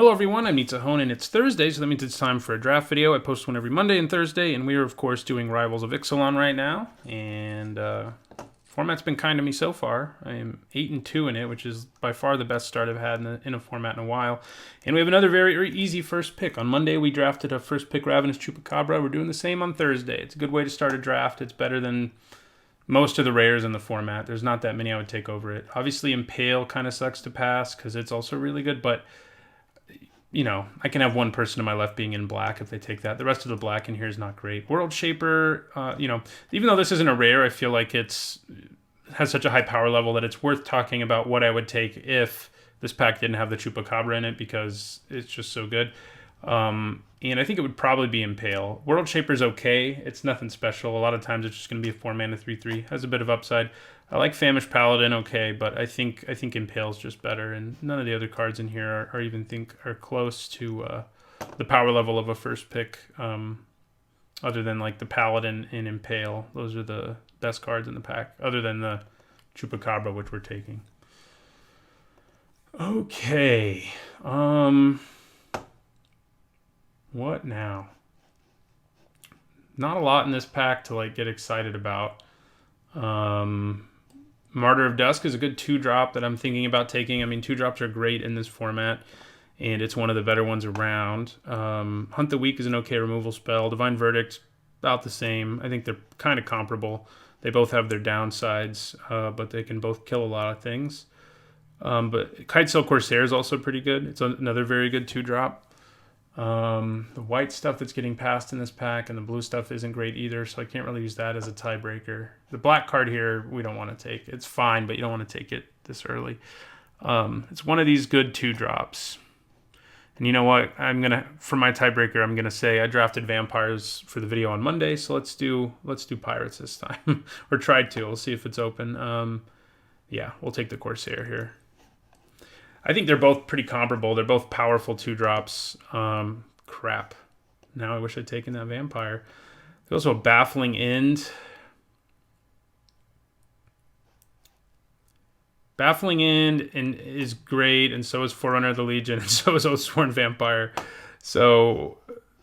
Hello everyone, I'm Ixalan and it's Thursday, so that means it's time for a draft video. I post one every Monday and Thursday, and we are of course doing Rivals of Ixalan right now. And format's been kind to me so far. I am 8-2 in it, which is by far the best start I've had in a format in a while. And we have another very, very easy first pick. On Monday we drafted a first pick Ravenous Chupacabra. We're doing the same on Thursday. It's a good way to start a draft. It's better than most of the rares in the format. There's not that many I would take over it. Obviously Impale kind of sucks to pass because it's also really good, but you know, I can have one person to my left being in black if they take that. The rest of the black in here is not great. World Shaper, you know, even though this isn't a rare, I feel like has such a high power level that it's worth talking about what I would take if this pack didn't have the Chupacabra in it because it's just so good. And I think it would probably be Impale. World Shaper's okay. It's nothing special. A lot of times it's just going to be a 4-mana 3/3. Has a bit of upside. I like Famished Paladin, okay, but I think Impale's just better, and none of the other cards in here are close to the power level of a first pick, other than like the Paladin and Impale. Those are the best cards in the pack, other than the Chupacabra, which we're taking. Okay. What now? Not a lot in this pack to like get excited about. Martyr of Dusk is a good 2-drop that I'm thinking about taking. I mean, 2-drops are great in this format, and it's one of the better ones around. Hunt the Weak is an okay removal spell. Divine Verdict, about the same. I think they're kind of comparable. They both have their downsides, but they can both kill a lot of things. But Kitesail Corsair is also pretty good. It's another very good 2-drop. The white stuff that's getting passed in this pack and the blue stuff isn't great either, so I can't really use that as a tiebreaker. The black card here, we don't want to take. It's fine, but you don't want to take it this early. It's one of these good 2-drops. And you know what? For my tiebreaker, I'm gonna say I drafted vampires for the video on Monday, so let's do pirates this time. Or tried to. We'll see if it's open. Yeah, we'll take the Corsair here. I think they're both pretty comparable. They're both powerful 2-drops. Crap. Now I wish I'd taken that vampire. There's also a Baffling End. Baffling End is great, and so is Forerunner of the Legion, and so is Oathsworn Vampire. So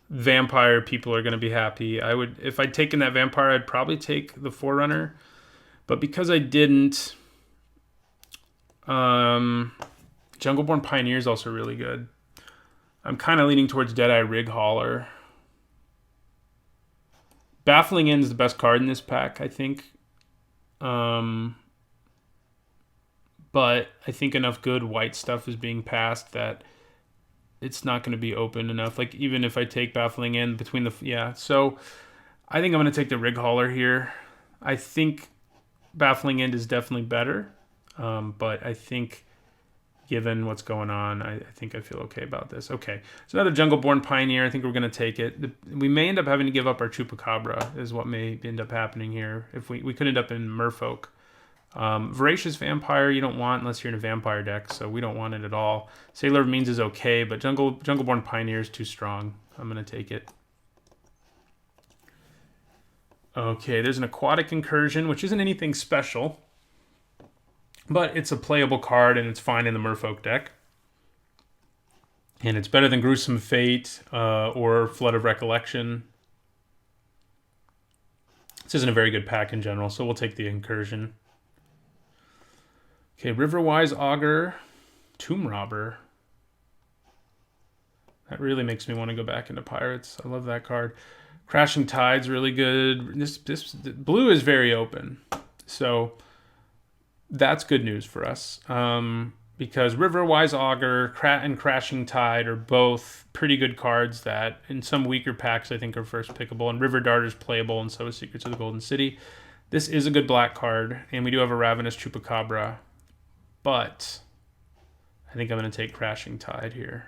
vampire people are going to be happy. If I'd taken that vampire, I'd probably take the Forerunner. But because I didn't, Jungleborn Pioneer is also really good. I'm kind of leaning towards Deadeye Rig Hauler. Baffling End is the best card in this pack, I think. But I think enough good white stuff is being passed that it's not going to be open enough. Like, even if I take Baffling End between the... Yeah, so I think I'm going to take the Rig Hauler here. I think Baffling End is definitely better. But I think... given what's going on, I think I feel okay about this. Okay, so another Jungleborn Pioneer. I think we're going to take it. We may end up having to give up our Chupacabra, is what may end up happening here. If we could end up in Merfolk. Voracious Vampire you don't want unless you're in a vampire deck, so we don't want it at all. Sailor of Means is okay, but Jungleborn Pioneer is too strong. I'm going to take it. Okay, there's an Aquatic Incursion, which isn't anything special. But it's a playable card, and it's fine in the Merfolk deck. And it's better than Gruesome Fate or Flood of Recollection. This isn't a very good pack in general, so we'll take the Incursion. Okay, Riverwise Augur, Tomb Robber. That really makes me want to go back into Pirates. I love that card. Crashing Tide's really good. This blue is very open, so... that's good news for us, because Riverwise Augur and Crashing Tide are both pretty good cards that in some weaker packs I think are first pickable, and River Darter's playable, and so is Secrets of the Golden City. This is a good black card, and we do have a Ravenous Chupacabra, but I think I'm going to take Crashing Tide here.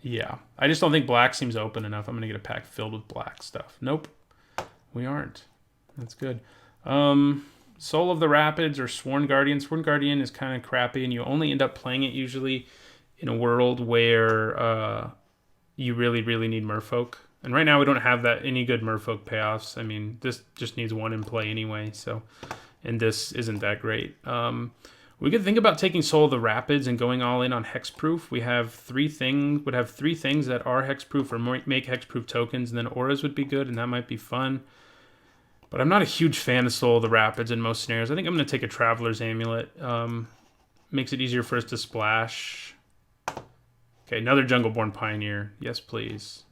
Yeah, I just don't think black seems open enough. I'm going to get a pack filled with black stuff. Nope. We aren't. That's good. Soul of the Rapids or Sworn Guardian. Sworn Guardian is kind of crappy, and you only end up playing it usually in a world where you really, really need Merfolk. And right now we don't have any good Merfolk payoffs. I mean, this just needs one in play anyway, so... and this isn't that great. We could think about taking Soul of the Rapids and going all in on hexproof. We have three things that are hexproof or make hexproof tokens, and then auras would be good, and that might be fun. But I'm not a huge fan of Soul of the Rapids in most scenarios. I think I'm going to take a Traveler's Amulet. Makes it easier for us to splash. Okay, another Jungleborn Pioneer. Yes, please.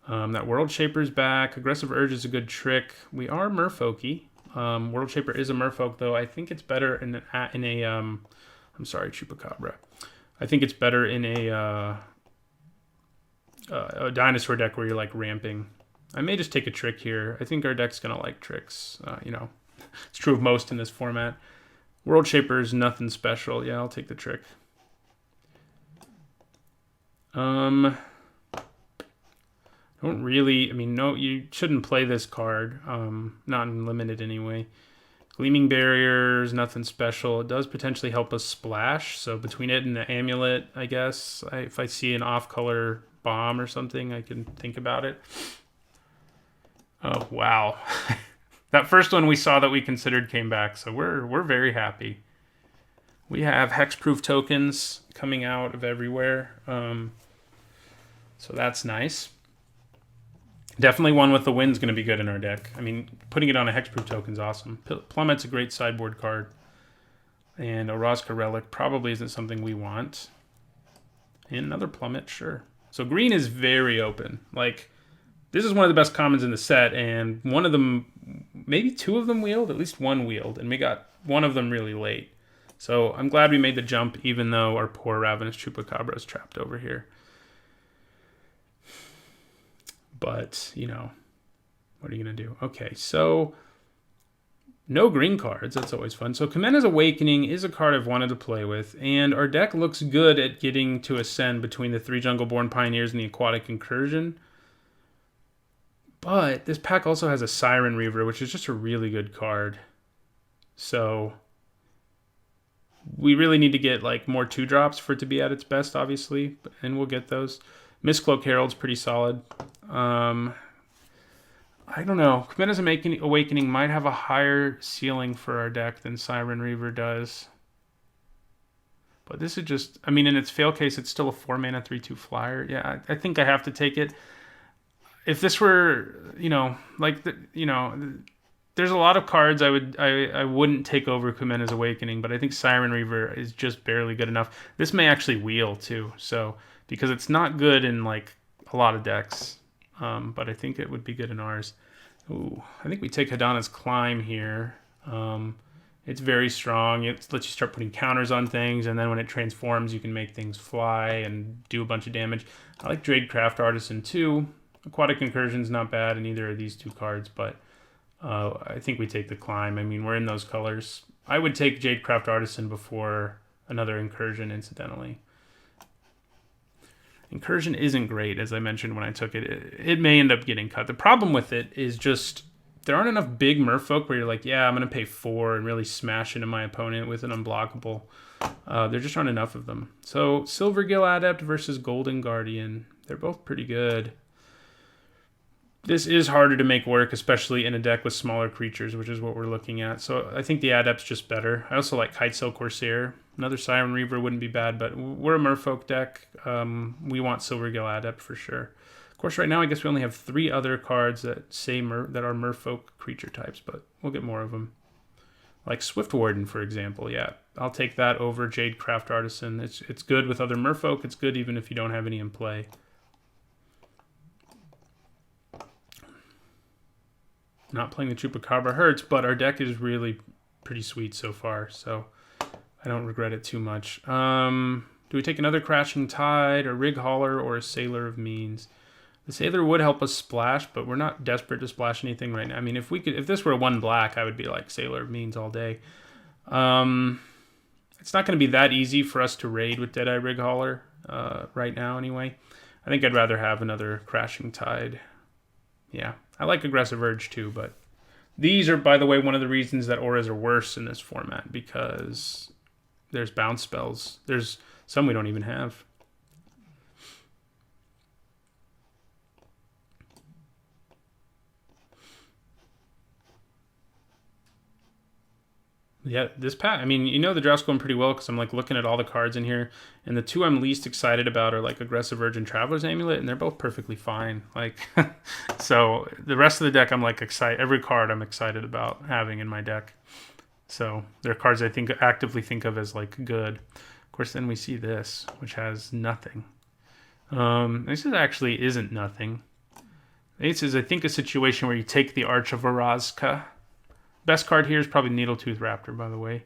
That World Shaper's back. Aggressive Urge is a good trick. We are merfolky. World Shaper is a merfolk, though. I think it's better in a I'm sorry, Chupacabra. I think it's better in a dinosaur deck where you're like ramping. I may just take a trick here. I think our deck's gonna like tricks. You know, it's true of most in this format. World Shaper is nothing special. Yeah, I'll take the trick. Don't really, I mean, no, you shouldn't play this card. Not in limited anyway. Gleaming Barriers, nothing special. It does potentially help us splash. So between it and the amulet, I guess, if I see an off-color bomb or something, I can think about it. Oh, wow. That first one we saw that we considered came back, so we're very happy. We have hexproof tokens coming out of everywhere. So that's nice. Definitely one with the wind's going to be good in our deck. I mean, putting it on a hexproof token is awesome. Plummet's a great sideboard card. And a Rosca Relic probably isn't something we want. And another Plummet, sure. So green is very open. Like, this is one of the best commons in the set, and one of them, maybe two of them wheeled, at least one wheeled, and we got one of them really late. So I'm glad we made the jump, even though our poor Ravenous Chupacabra is trapped over here. But, you know, what are you going to do? Okay, so no green cards. That's always fun. So Kamena's Awakening is a card I've wanted to play with, and our deck looks good at getting to ascend between the 3 Jungleborn Pioneers and the Aquatic Incursion. But this pack also has a Siren Reaver, which is just a really good card. So we really need to get like more 2-drops for it to be at its best, obviously, and we'll get those. Mistcloak Herald's pretty solid. I don't know. Kamena's Awakening might have a higher ceiling for our deck than Siren Reaver does. But this is just, I mean, in its fail case, it's still a 4-mana 3/2 flyer. Yeah, I think I have to take it. If this were, you know, like, there's a lot of cards I wouldn't take over Kamena's Awakening, but I think Siren Reaver is just barely good enough. This may actually wheel too, so because it's not good in like a lot of decks, but I think it would be good in ours. Ooh, I think we take Hadana's Climb here. It's very strong. It lets you start putting counters on things, and then when it transforms, you can make things fly and do a bunch of damage. I like Dradecraft Artisan too. Aquatic Incursion's not bad in either of these two cards, but I think we take the Climb. I mean, we're in those colors. I would take Jadecraft Artisan before another Incursion, incidentally. Incursion isn't great, as I mentioned when I took it. It may end up getting cut. The problem with it is just there aren't enough big merfolk where you're like, yeah, I'm going to pay 4 and really smash into my opponent with an unblockable. There just aren't enough of them. So Silvergill Adept versus Golden Guardian. They're both pretty good. This is harder to make work, especially in a deck with smaller creatures, which is what we're looking at. So I think the Adept's just better. I also like Kitesail Corsair. Another Siren Reaver wouldn't be bad, but we're a merfolk deck. We want Silvergill Adept for sure. Of course, right now I guess we only have 3 other cards that say that are merfolk creature types, but we'll get more of them. Like Swift Warden, for example. Yeah, I'll take that over Jadecraft Artisan. It's good with other merfolk. It's good even if you don't have any in play. Not playing the Chupacabra hurts, but our deck is really pretty sweet so far, so I don't regret it too much. Do we take another Crashing Tide, a Rig Hauler, or a Sailor of Means? The Sailor would help us splash, but we're not desperate to splash anything right now. I mean, if this were 1 black, I would be like Sailor of Means all day. It's not going to be that easy for us to raid with Deadeye Rig Hauler right now anyway. I think I'd rather have another Crashing Tide. Yeah, I like Aggressive Urge too, but these are, by the way, one of the reasons that auras are worse in this format, because there's bounce spells. There's some we don't even have. Yeah, this pack, I mean, you know the draft's going pretty well because I'm like looking at all the cards in here, and the two I'm least excited about are like Aggressive Urge and Traveler's Amulet, and they're both perfectly fine. Like, so the rest of the deck I'm like excited, every card I'm excited about having in my deck. So they're cards I think actively think of as like good. Of course, then we see this, which has nothing. This actually isn't nothing. This is, I think, a situation where you take the Arch of Orazka. Best card here is probably Needletooth Raptor, by the way.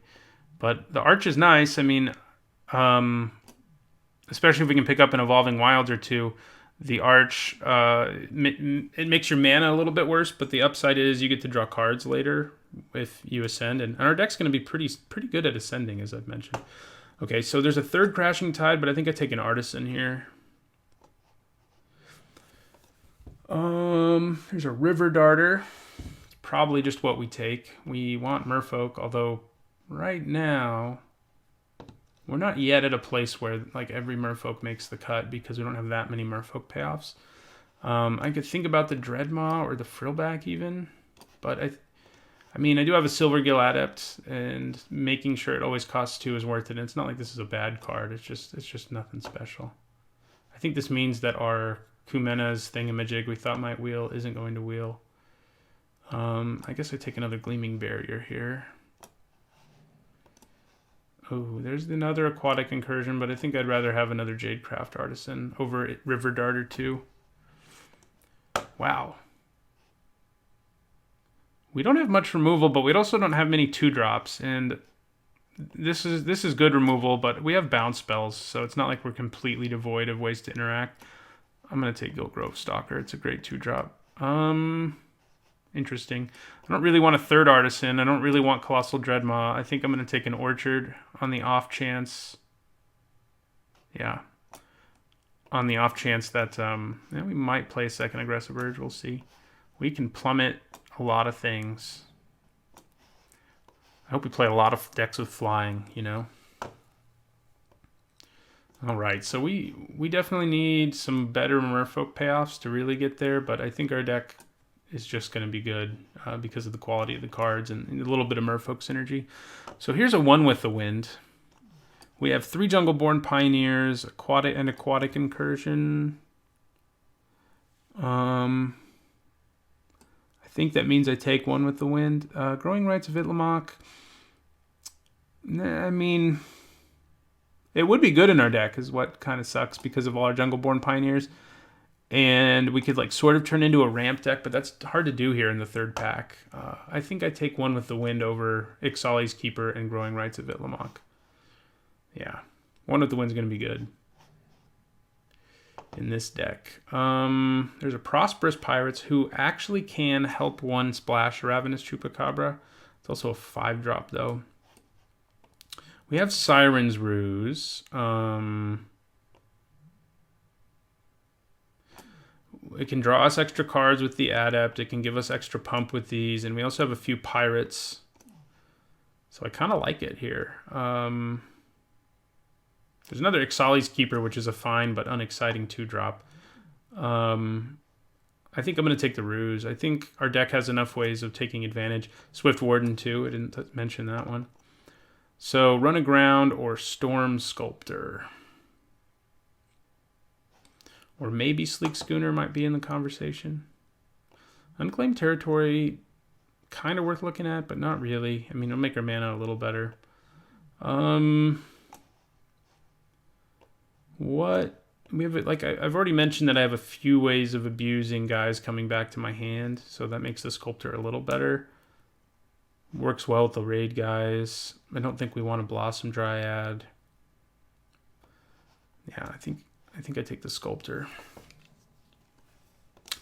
But the Arch is nice. I mean, especially if we can pick up an Evolving Wilds or two. The Arch, it makes your mana a little bit worse, but the upside is you get to draw cards later if you ascend. And our deck's going to be pretty good at ascending, as I've mentioned. Okay, so there's a third Crashing Tide, but I think I take an Artisan here. There's a River Darter. Probably just what we take. We want merfolk, although right now we're not yet at a place where like every merfolk makes the cut because we don't have that many merfolk payoffs. I could think about the Dreadmaw or the Frillback even, but I mean, I do have a Silvergill Adept, and making sure it always costs 2 is worth it. And it's not like this is a bad card. It's just nothing special. I think this means that our Kumena's Thingamajig we thought might wheel isn't going to wheel. I guess I take another Gleaming Barrier here. Oh, there's another Aquatic Incursion, but I think I'd rather have another Jadecraft Artisan over River Darter 2. Wow. We don't have much removal, but we also don't have many 2-drops, and this is good removal, but we have bounce spells, so it's not like we're completely devoid of ways to interact. I'm going to take Gilgrove Stalker. It's a great 2-drop. Interesting. I don't really want a third Artisan. I don't really want Colossal Dreadmaw. I think I'm going to take an Orchard on the off chance. Yeah. On the off chance that yeah, we might play a second Aggressive Urge. We'll see. We can plummet a lot of things. I hope we play a lot of decks with flying, you know. All right, so we definitely need some better merfolk payoffs to really get there, but I think our deck is just going to be good because of the quality of the cards and a little bit of merfolk synergy. So here's a 1 with the Wind. We have 3 Jungleborn Pioneers, Aquatic Incursion. I think that means I take 1 with the Wind. Growing Rites of Itlamok. I mean, it would be good in our deck, is what kind of sucks because of all our Jungleborn Pioneers. And we could like sort of turn into a ramp deck, but that's hard to do here in the third pack. I think I take 1 with the Wind over Ixalan's Keeper and Growing Rites of Itlamok. Yeah, 1 with the Wind's going to be good in this deck. There's a Prosperous Pirates who actually can help 1 splash Ravenous Chupacabra. It's also a 5-drop though. We have Siren's Ruse. It can draw us extra cards with the Adept. It can give us extra pump with these. And we also have a few Pirates. So I kind of like it here. There's another Ixalan's Keeper, which is a fine but unexciting 2-drop. I think I'm going to take the Ruse. I think our deck has enough ways of taking advantage. Swift Warden, too. I didn't mention that one. So Run Aground or Storm Sculptor. Or maybe Sleek Schooner might be in the conversation. Unclaimed Territory, kind of worth looking at, but not really. I mean, it'll make our mana a little better. What? We have like I've already mentioned that I have a few ways of abusing guys coming back to my hand, so that makes the Sculptor a little better. Works well with the raid guys. I don't think we want a Blossom Dryad. Yeah, I think I take the Sculptor.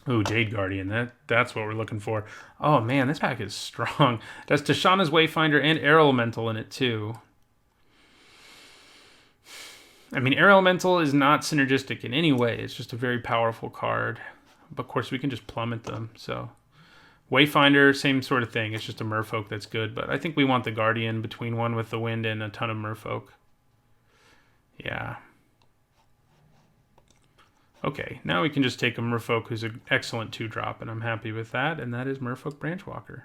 Ooh, Jade Guardian. That's what we're looking for. Oh man, this pack is strong. It has Tashana's Wayfinder and Air Elemental in it too. I mean, Air Elemental is not synergistic in any way. It's just a very powerful card. But of course, we can just plummet them. So Wayfinder, same sort of thing. It's just a merfolk that's good. But I think we want the Guardian between 1 with the Wind and a ton of merfolk. Yeah. Okay, now we can just take a merfolk who's an excellent 2-drop, and I'm happy with that, and that is Merfolk Branchwalker.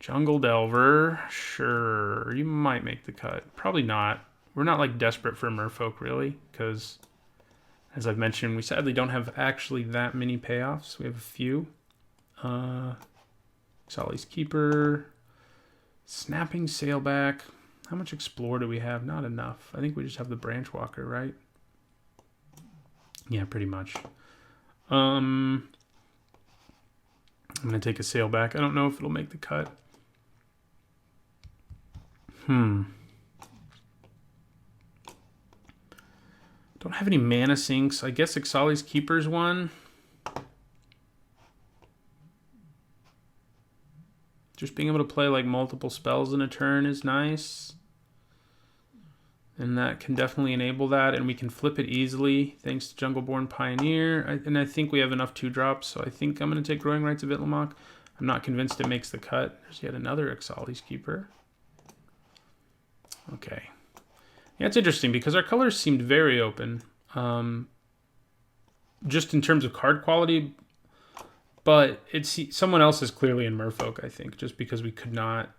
Jungle Delver, sure, you might make the cut. Probably not. We're not like desperate for a merfolk really, because as I've mentioned, we sadly don't have actually that many payoffs. We have a few. Ixalan's Keeper, Snapping Sailback. How much Explore do we have? Not enough. I think we just have the Branch Walker, right? Yeah, pretty much. I'm going to take a Sailback. I don't know if it'll make the cut. Don't have any mana sinks. I guess Ixalan's Keeper's one. Just being able to play like multiple spells in a turn is nice. And that can definitely enable that. And we can flip it easily thanks to Jungleborn Pioneer. And I think we have enough 2-drops. So I think I'm going to take Growing Rites of Itlimoc. I'm not convinced it makes the cut. There's yet another Ixalan's Keeper. Okay. Yeah, it's interesting because our colors seemed very open. Just in terms of card quality. But someone else is clearly in Merfolk, I think, just because we could not...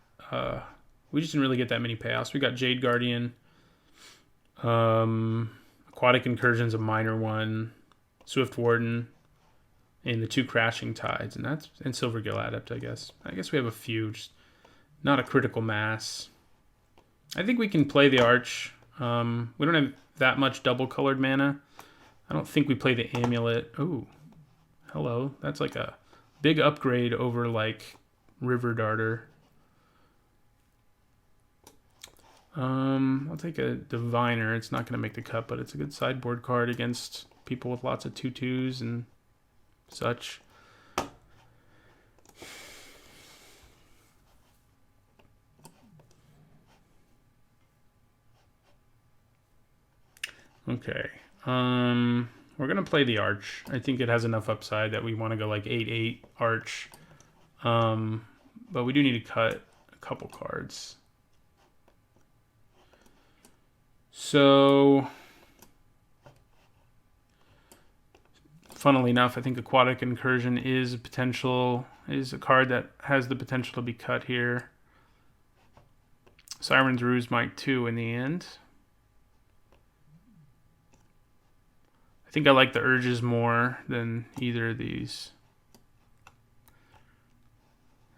we just didn't really get that many payoffs. We got Jade Guardian. Aquatic Incursion's a minor one. Swift Warden. And the 2 Crashing Tides. And Silvergill Adept, I guess. I guess we have a few. Just not a critical mass. I think we can play the Arch. We don't have that much double-colored mana. I don't think we play the Amulet. Ooh. Hello. That's like a big upgrade over like River Darter. I'll take a Diviner. It's not going to make the cut, but it's a good sideboard card against people with lots of 2/2s and such. Okay. We're going to play the Arch. I think it has enough upside that we want to go like 8/8 Arch. But we do need to cut a couple cards. So, funnily enough, I think Aquatic Incursion is a card that has the potential to be cut here. Siren's Ruse might too in the end. I think I like the Urges more than either of these.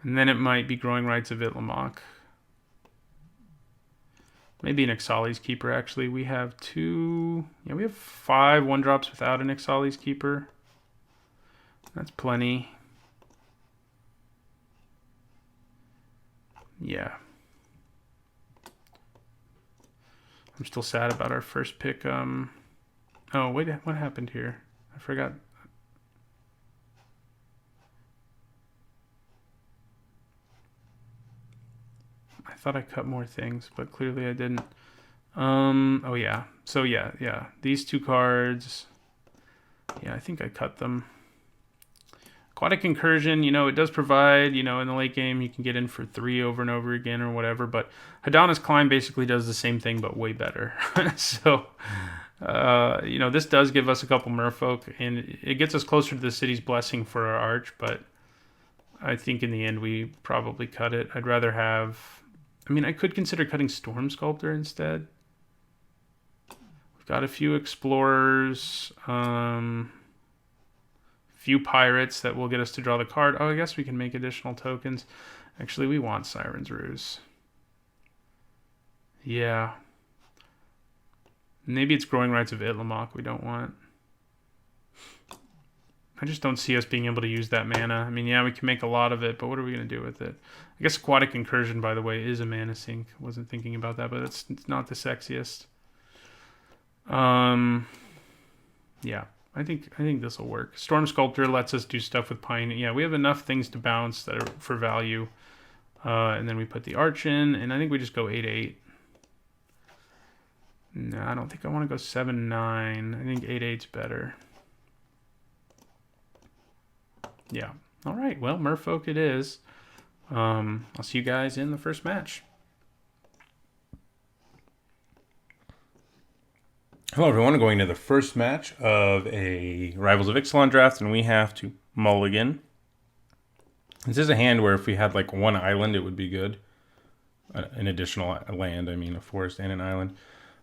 And then it might be Growing Rites of Itlimoc. Maybe an Ixalan's Keeper, actually. We have we have 5 1-drops without an Ixalan's Keeper. That's plenty. Yeah. I'm still sad about our first pick. Oh, wait, what happened here? I forgot. I thought I cut more things, but clearly I didn't. Oh, yeah. So, yeah. These 2 cards. Yeah, I think I cut them. Aquatic Incursion, it does provide, in the late game, you can get in for 3 over and over again or whatever. But Hadana's Climb basically does the same thing, but way better. So... this does give us a couple merfolk, and it gets us closer to the city's blessing for our Arch, but I think in the end we probably cut it. I'd rather have... I could consider cutting Storm Sculptor instead. We've got a few Explorers, few Pirates that will get us to draw the card. Oh, I guess we can make additional tokens. Actually, we want Siren's Ruse. Yeah. Maybe it's Growing Rites of Itlimoc we don't want. I just don't see us being able to use that mana. Yeah, we can make a lot of it, but what are we going to do with it? I guess Aquatic Incursion, by the way, is a mana sink. Wasn't thinking about that, but it's not the sexiest. Yeah, I think this will work. Storm Sculptor lets us do stuff with Pioneer. Yeah, we have enough things to bounce that are for value. And then we put the Arch in, and I think we just go 8/8. No, I don't think I want to go 7/9. I think 8/8's better. Yeah. All right. Well, Merfolk it is. I'll see you guys in the first match. Hello, everyone. Going to the first match of a Rivals of Ixalan draft, and we have to mulligan. This is a hand where if we had like one island, it would be good. An additional land, I mean a forest and an island.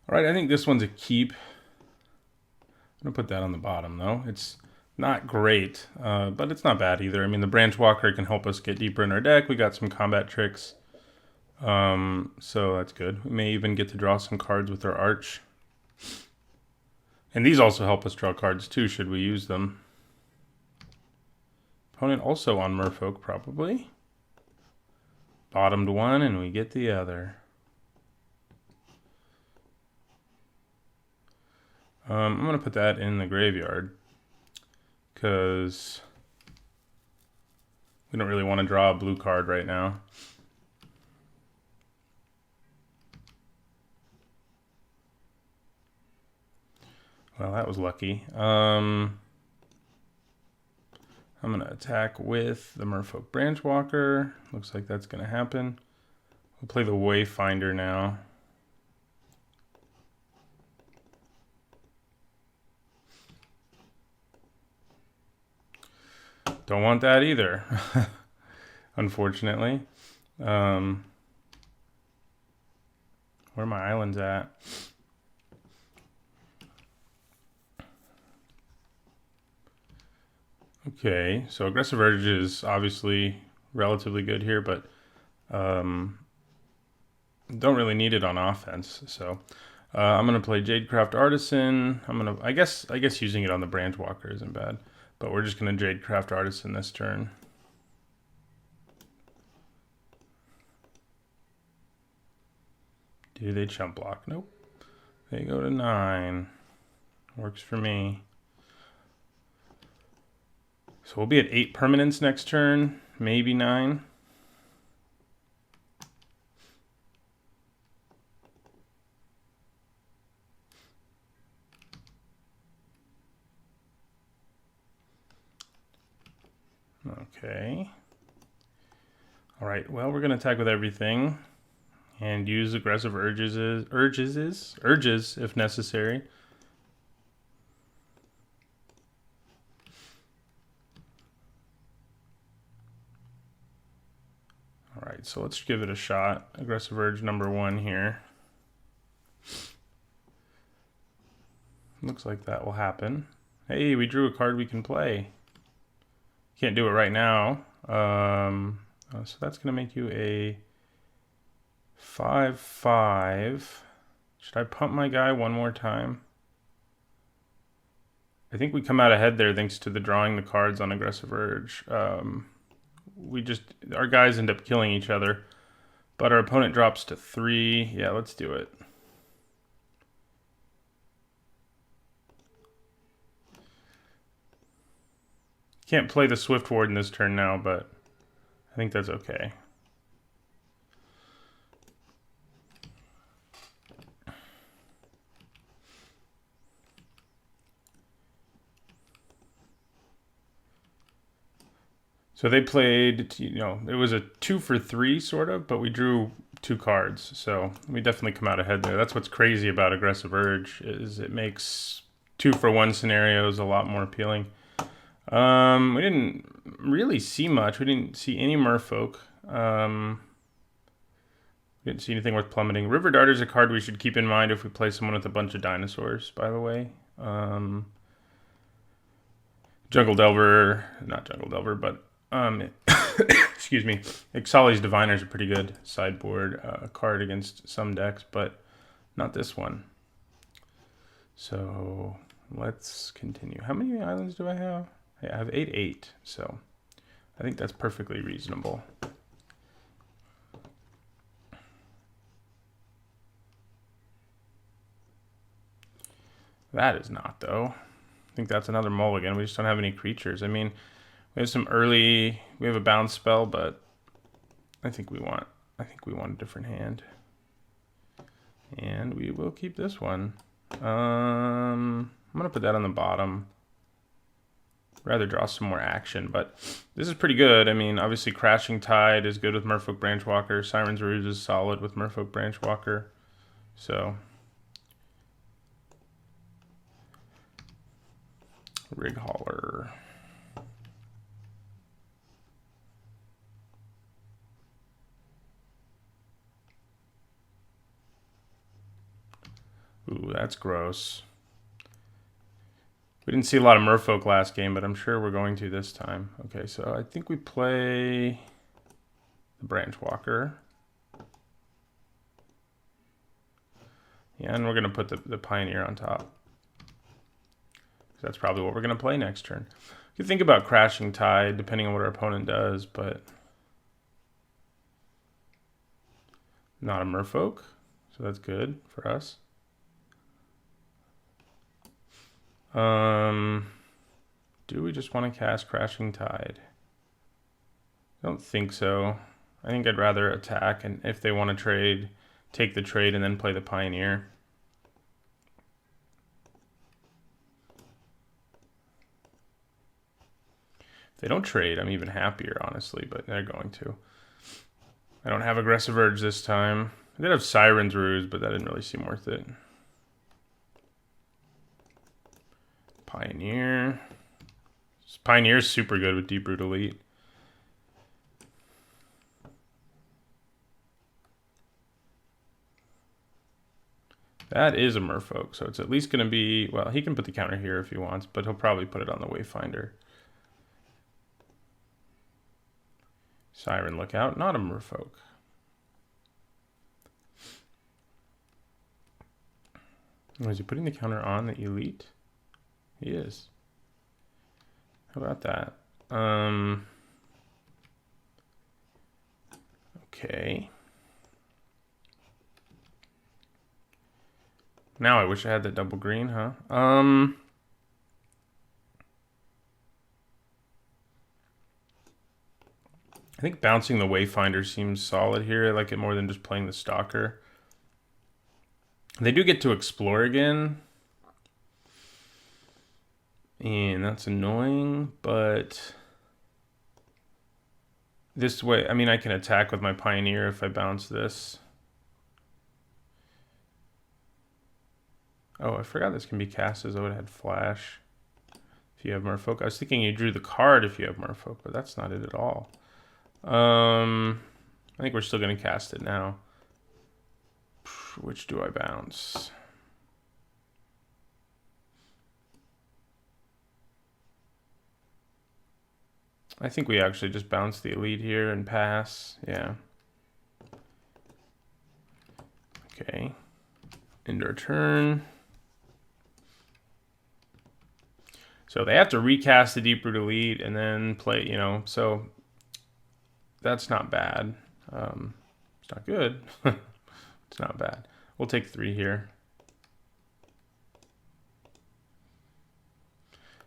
All right, I think this one's a keep. I'm gonna put that on the bottom though. It's not great, but it's not bad either. I mean, the branch walker can help us get deeper in our deck. We got some combat tricks, so that's good. We may even get to draw some cards with our arch. And these also help us draw cards too, should we use them. Opponent also on merfolk, probably. Bottomed one, and we get the other. I'm going to put that in the graveyard, because we don't really want to draw a blue card right now. Well, that was lucky. I'm going to attack with the merfolk branch walker. Looks like that's going to happen. We'll play the wayfinder now. Don't want that either, unfortunately. Where are my islands at? Okay, so aggressive urge is obviously relatively good here, but don't really need it on offense. So I'm gonna play Jadecraft Artisan. I guess using it on the branch walker isn't bad, but we're just gonna Jadecraft Artisan this turn. Do they chump block? Nope. They go to 9. Works for me. So we'll be at 8 permanents next turn, maybe 9. Okay. All right, well, we're going to attack with everything and use aggressive urges if necessary. All right, so let's give it a shot. Aggressive urge number 1 here. Looks like that will happen. Hey, we drew a card we can play. Can't do it right now. So that's going to make you a 5/5. Should I pump my guy one more time? I think we come out ahead there thanks to the drawing the cards on aggressive urge. Our guys end up killing each other, but our opponent drops to 3. Yeah, let's do it. Can't play the Swift Warden this turn now, but I think that's okay. So they played, it was a 2 for 3 sort of, but we drew 2 cards. So we definitely come out ahead there. That's what's crazy about aggressive urge, is it makes 2 for 1 scenarios a lot more appealing. We didn't really see much. We didn't see any merfolk. We didn't see anything worth plummeting. River Darter is a card we should keep in mind if we play someone with a bunch of dinosaurs, by the way. Jungle Delver, not Jungle Delver, but excuse me. Ixalan's Diviner is a pretty good sideboard card against some decks, but not this one. So let's continue. How many islands do I have? I have 8/8, so I think that's perfectly reasonable. That is not, though. I think that's another mulligan. We just don't have any creatures. I mean, we have a bounce spell, but I think we want a different hand. And we will keep this one. I'm gonna put that on the bottom. Rather draw some more action, but this is pretty good. I mean, obviously Crashing Tide is good with Merfolk Branchwalker. Siren's Ruse is solid with Merfolk Branchwalker. So Rig Hauler. That's gross. We didn't see a lot of merfolk last game, but I'm sure we're going to this time. Okay, so I think we play the branch walker. Yeah, and we're going to put the pioneer on top. That's probably what we're going to play next turn. You can think about crashing tide depending on what our opponent does, but not a merfolk, so that's good for us. Do we just want to cast Crashing Tide? I don't think so. I think I'd rather attack, and if they want to trade, take the trade and then play the Pioneer. If they don't trade, I'm even happier, honestly, but they're going to. I don't have Aggressive Urge this time. I did have Siren's Ruse, but that didn't really seem worth it. Pioneer. Pioneer's super good with Deep Root Elite. That is a merfolk, so it's at least going to be... Well, he can put the counter here if he wants, but he'll probably put it on the Wayfinder. Siren Lookout, not a merfolk. Oh, is he putting the counter on the Elite? He is. How about that? Okay. Now I wish I had that double green, huh? I think bouncing the Wayfinder seems solid here. I like it more than just playing the Stalker. They do get to explore again. And that's annoying, but this way, I mean, I can attack with my Pioneer if I bounce this. Oh, I forgot this can be cast as though it had Flash. If you have Merfolk. I was thinking you drew the card if you have Merfolk, but that's not it at all. I think we're still going to cast it now. Which do I bounce? I think we actually just bounce the Elite here and pass. Yeah. Okay. End our turn. So they have to recast the Deep Root Elite and then play, you know, so that's not bad. It's not good. It's not bad. We'll take 3 here.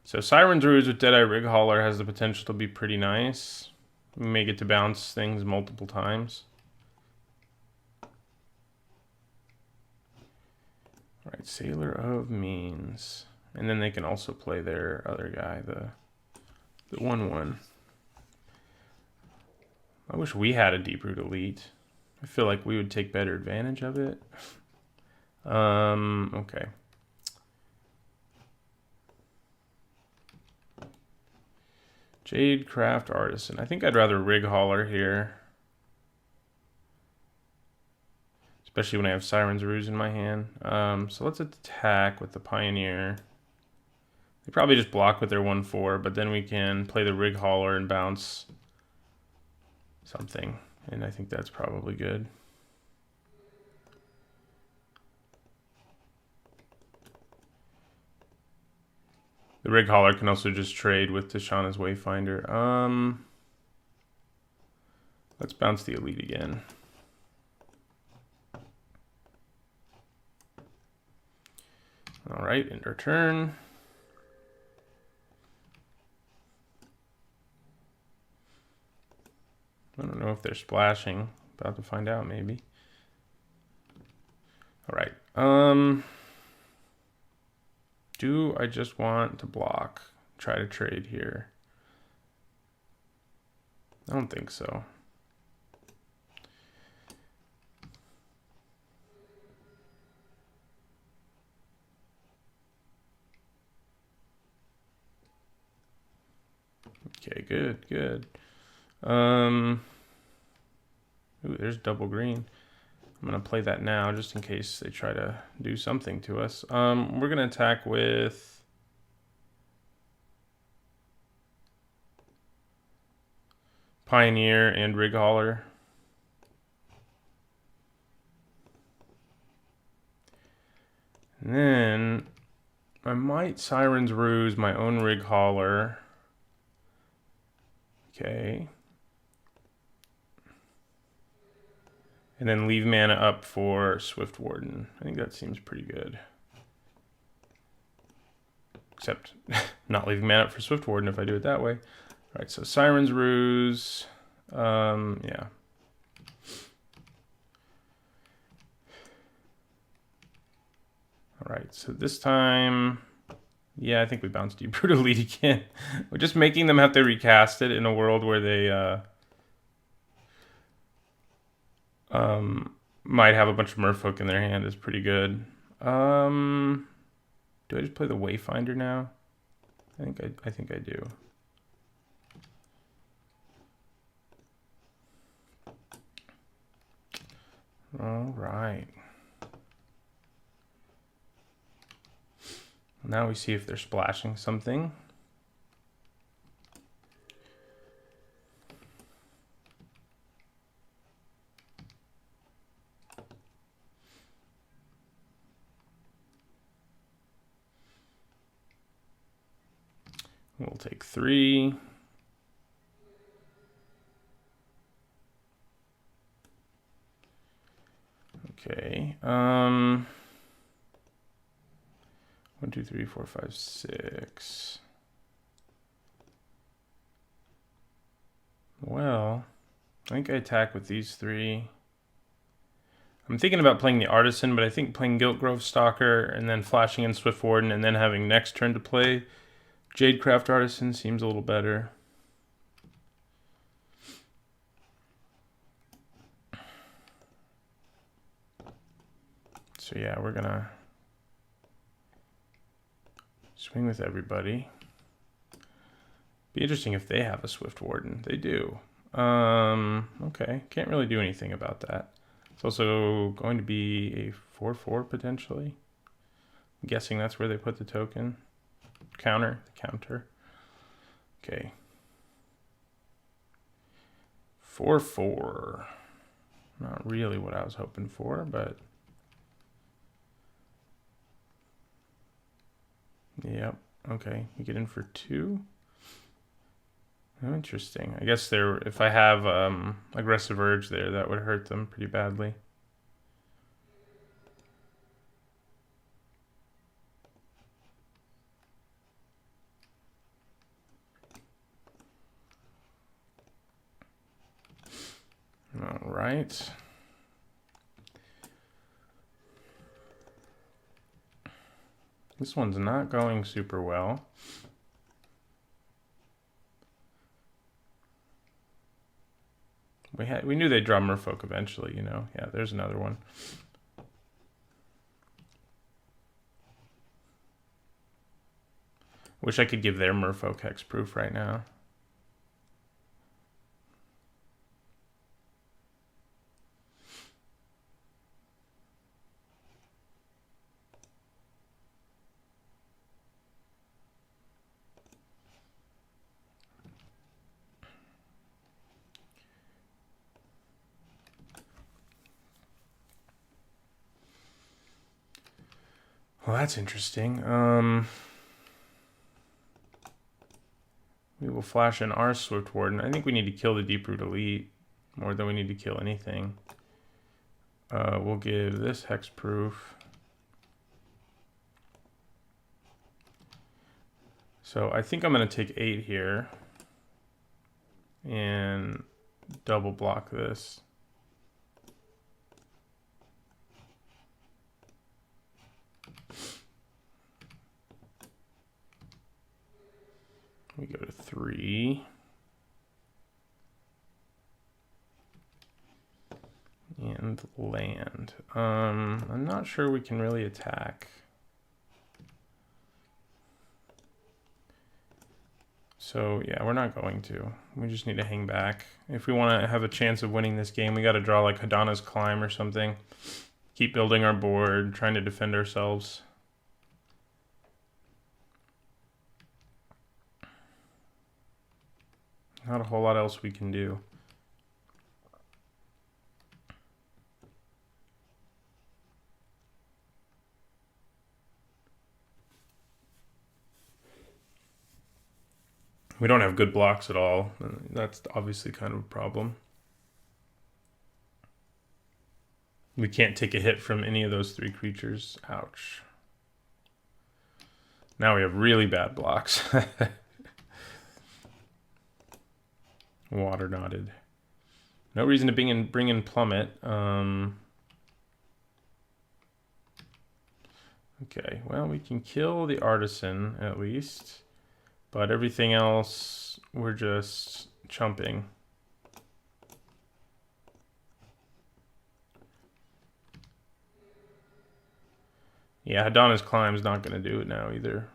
So Siren's Ruse with Deadeye Rig Hauler has the potential to be pretty nice. We may get to bounce things multiple times. All right, Sailor of Means. And then they can also play their other guy, the 1/1. I wish we had a Deep Root Elite. I feel like we would take better advantage of it. Okay. Jade Craft Artisan. I think I'd rather Rig Hauler here. Especially when I have Siren's Ruse in my hand. So let's attack with the Pioneer. They probably just block with their 1/4, but then we can play the Rig Hauler and bounce something. And I think that's probably good. The Rig Hauler can also just trade with Tishana's Wayfinder. Let's bounce the Elite again. All right, end our turn. I don't know if they're splashing. About to find out, maybe. All right. Do I just want to block? Try to trade here? I don't think so. Okay, good, good. Ooh, there's double green. I'm going to play that now just in case they try to do something to us. We're going to attack with Pioneer and Rig Hauler. And then I might Siren's Ruse my own Rig Hauler. Okay. And then leave mana up for Swift Warden. I think that seems pretty good. Except not leaving mana up for Swift Warden if I do it that way. All right, so Siren's Ruse. Yeah. All right, so this time, yeah, I think we bounced Deep Root Elite again. We're just making them have to recast it in a world where they might have a bunch of merfolk in their hand is pretty good. Do I just play the Wayfinder now? I think I do. All right. Now we see if they're splashing something. We'll take 3. Okay. 1, 2, 3, 4, 5, 6. Well, I think I attack with these 3. I'm thinking about playing the Artisan, but I think playing Giltgrove Stalker and then flashing in Swift Warden and then having next turn to play Jadecraft Artisan seems a little better. So yeah, we're gonna swing with everybody. Be interesting if they have a Swift Warden. They do. Okay, can't really do anything about that. It's also going to be a 4/4 potentially. I'm guessing that's where they put the token. Counter. Okay. 4/4. Not really what I was hoping for, but yep. Okay, you get in for 2. Oh, interesting. I guess if I have aggressive urge there, that would hurt them pretty badly. All right. This one's not going super well. We knew they'd draw merfolk eventually, you know. Yeah, there's another one. Wish I could give their merfolk hexproof right now. Well, that's interesting. We will flash in our Swift Warden. I think we need to kill the Deeproot Elite more than we need to kill anything. We'll give this hexproof. So I think I'm going to take 8 here and double block this. We go to 3. And land. I'm not sure we can really attack. So yeah, we're not going to. We just need to hang back. If we want to have a chance of winning this game, we got to draw like Hadana's Climb or something. Keep building our board, trying to defend ourselves. Not a whole lot else we can do. We don't have good blocks at all. That's obviously kind of a problem. We can't take a hit from any of those three creatures. Ouch. Now we have really bad blocks. Water knotted. No reason to bring in Plummet. Okay, well, we can kill the Artisan at least. But everything else, we're just chumping. Yeah, Hadana's Climb's not going to do it now either.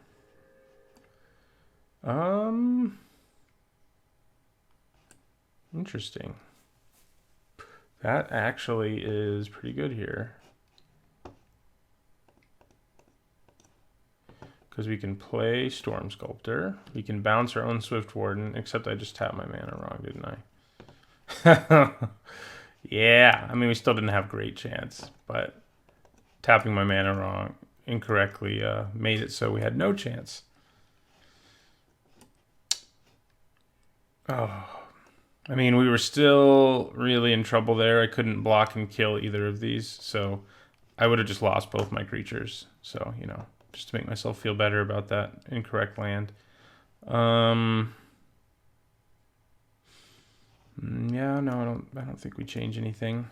Interesting. That actually is pretty good here. Because we can play Storm Sculptor. We can bounce our own Swift Warden, except I just tapped my mana wrong, didn't I? Yeah, I mean, we still didn't have great chance, but tapping my mana wrong incorrectly made it so we had no chance. Oh, I mean, we were still really in trouble there. I couldn't block and kill either of these, so I would have just lost both my creatures. So, you know, just to make myself feel better about that incorrect land. Yeah, no, I don't think we change anything.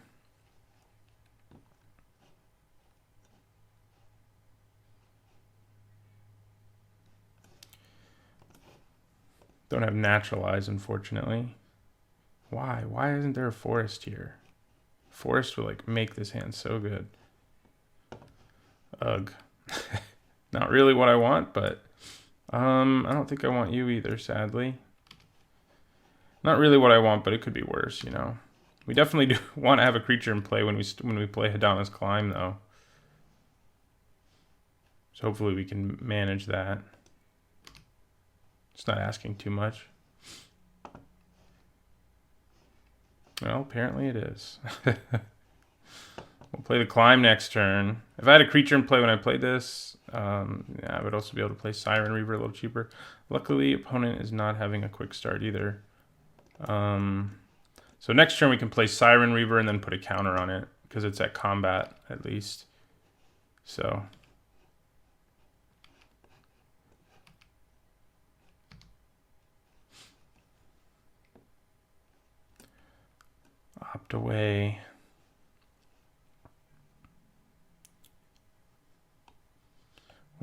Don't have Naturalize, unfortunately. Why? Why isn't there a forest here? Forest would like make this hand so good. Ugh. Not really what I want, but I don't think I want you either, sadly. Not really what I want, but it could be worse, you know. We definitely do want to have a creature in play when we play Hadana's Climb, though. So hopefully we can manage that. It's not asking too much. Well, apparently it is. We'll play the Climb next turn. If I had a creature in play when I played this, yeah, I would also be able to play Siren Reaver a little cheaper. Luckily, opponent is not having a quick start either. So next turn we can play Siren Reaver and then put a counter on it because it's at combat at least. So opt away.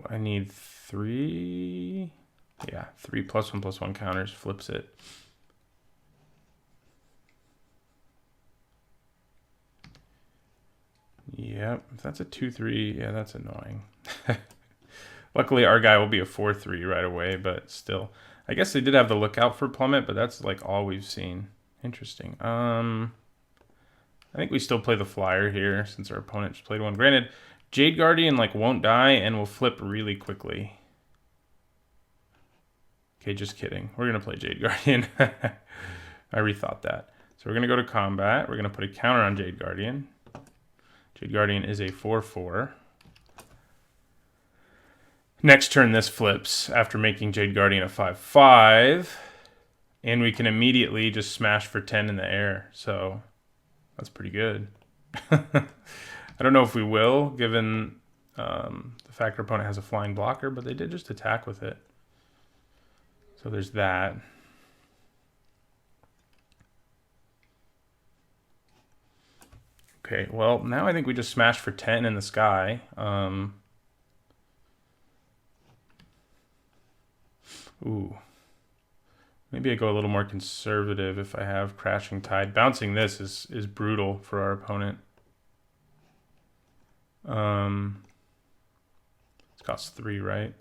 I need 3. Yeah, 3 +1/+1 counters flips it. Yep, if that's a 2/3, yeah, that's annoying. Luckily, our guy will be a 4/3 right away, but still. I guess they did have the lookout for Plummet, but that's like all we've seen. Interesting. I think we still play the flyer here since our opponent just played one. Granted, Jade Guardian like won't die and will flip really quickly. Okay, just kidding. We're gonna play Jade Guardian. I rethought that. So we're gonna go to combat. We're gonna put a counter on Jade Guardian. Jade Guardian is a 4/4. Next turn, this flips after making Jade Guardian a 5/5. And we can immediately just smash for 10 in the air. So that's pretty good. I don't know if we will, given the fact our opponent has a flying blocker, but they did just attack with it. So there's that. Okay, well, now I think we just smash for 10 in the sky. Ooh. Maybe I go a little more conservative if I have Crashing Tide. Bouncing this is brutal for our opponent. It costs 3, right?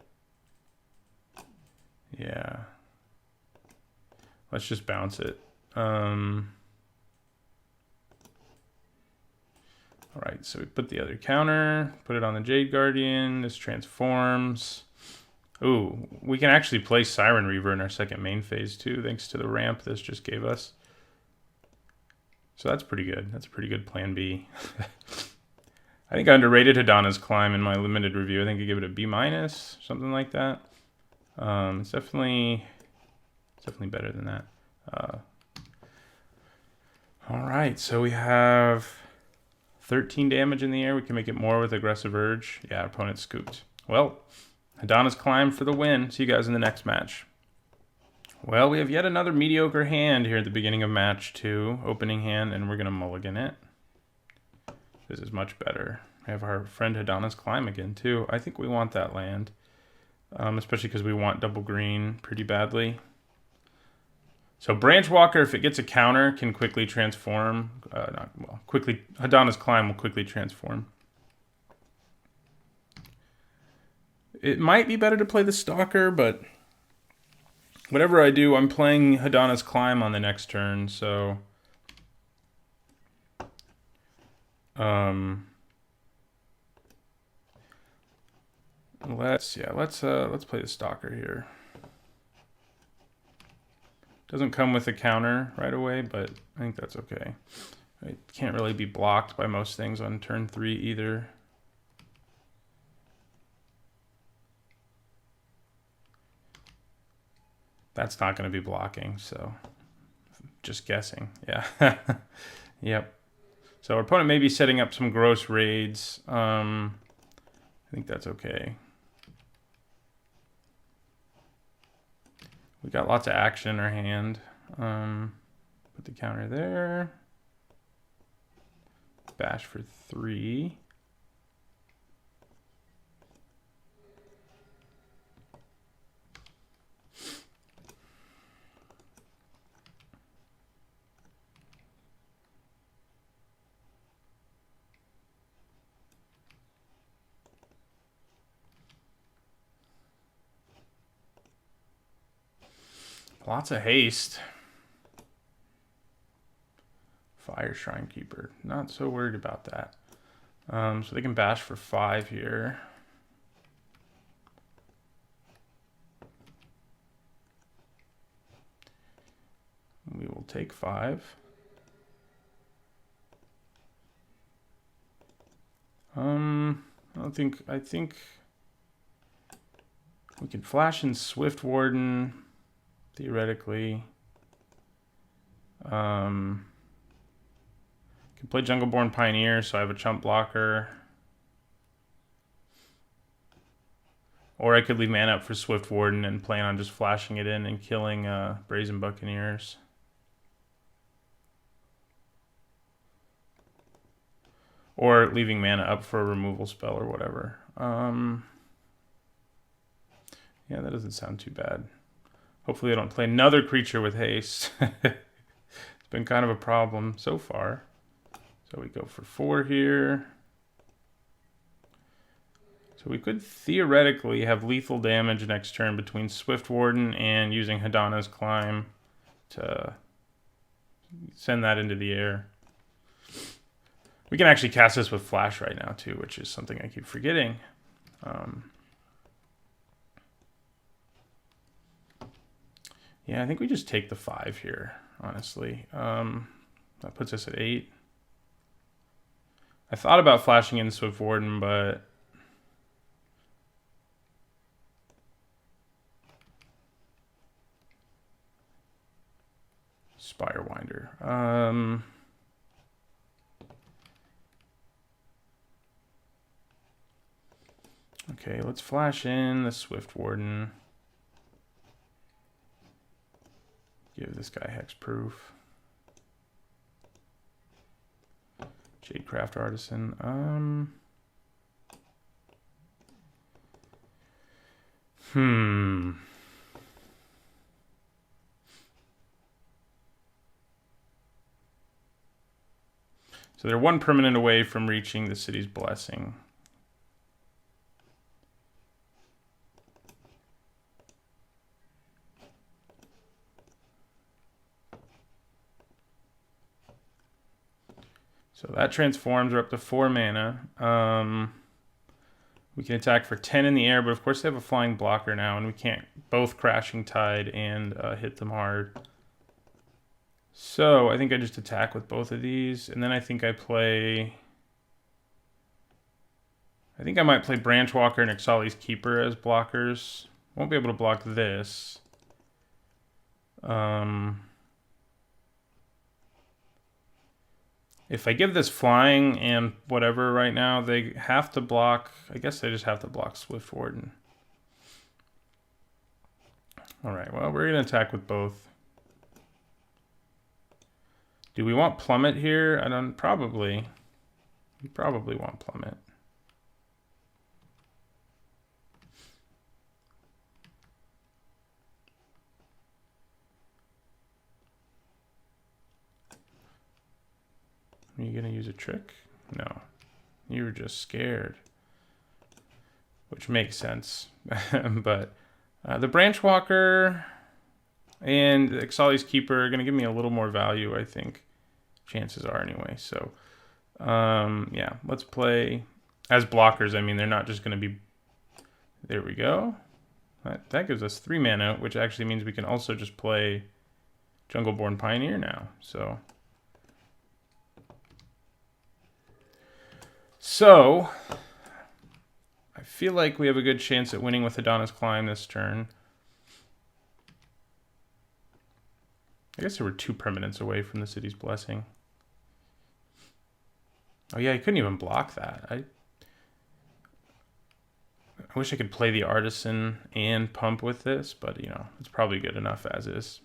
Yeah. let's just bounce it. All right, so we put the other counter, put it on the Jade Guardian. This transforms. Ooh, we can actually play Siren Reaver in our second main phase too, thanks to the ramp this just gave us. So that's pretty good. That's a pretty good plan B. I think I underrated Hadana's Climb in my limited review. I think I give it a B-, something like that. It's definitely better than that. All right, so we have 13 damage in the air. We can make it more with Aggressive Urge. Yeah, our opponent scooped. Well, Hadana's Climb for the win. See you guys in the next match. Well, we have yet another mediocre hand here at the beginning of match 2. Opening hand, and we're going to mulligan it. This is much better. We have our friend Hadana's Climb again, too. I think we want that land. Especially because we want double green pretty badly. So Branchwalker, if it gets a counter, can quickly transform. Hadana's Climb will quickly transform. It might be better to play the Stalker, but whatever I do, I'm playing Hadana's Climb on the next turn, so let's play the Stalker here. Doesn't come with a counter right away, but I think that's okay. It can't really be blocked by most things on turn 3 either. That's not going to be blocking, so just guessing. Yeah. Yep. So our opponent may be setting up some gross raids. I think that's okay. We got lots of action in our hand. Put the counter there. Bash for 3. Lots of haste. Fire Shrine Keeper. Not so worried about that. So they can bash for 5 here. We will take 5. I think we can flash in Swift Warden. Theoretically, can play Jungleborn Pioneer, so I have a chump blocker. Or I could leave mana up for Swift Warden and plan on just flashing it in and killing Brazen Buccaneers. Or leaving mana up for a removal spell or whatever. Yeah, that doesn't sound too bad. Hopefully I don't play another creature with haste. It's been kind of a problem so far. So we go for 4 here. So we could theoretically have lethal damage next turn between Swift Warden and using Hadana's Climb to send that into the air. We can actually cast this with Flash right now too, which is something I keep forgetting. Yeah, I think we just take the 5 here, honestly. That puts us at 8. I thought about flashing in Swift Warden, but Spirewinder. Okay, let's flash in the Swift Warden. Give this guy hexproof. Jadecraft Artisan. So they're 1 permanent away from reaching the city's blessing. So that transforms. We're up to 4 mana. We can attack for 10 in the air, but of course they have a flying blocker now, and we can't both Crashing Tide and hit them hard. So I think I just attack with both of these, and then I think I might play Branchwalker and Ixalan's Keeper as blockers. Won't be able to block this. If I give this flying and whatever right now, they have to block. I guess they just have to block Swift Warden. Alright, well, we're going to attack with both. Do we want Plummet here? I don't, probably. We probably want Plummet. Are you going to use a trick? No. You were just scared. Which makes sense. But the Branchwalker and Ixalan's Keeper are going to give me a little more value, I think. Chances are anyway. So, yeah, let's play as blockers. I mean, they're not just going to be... There we go. That gives us 3 mana, which actually means we can also just play Jungleborn Pioneer now. So, I feel like we have a good chance at winning with Adonis Climb this turn. I guess there were 2 permanents away from the City's Blessing. Oh yeah, I couldn't even block that. I wish I could play the Artisan and pump with this, but you know, it's probably good enough as is.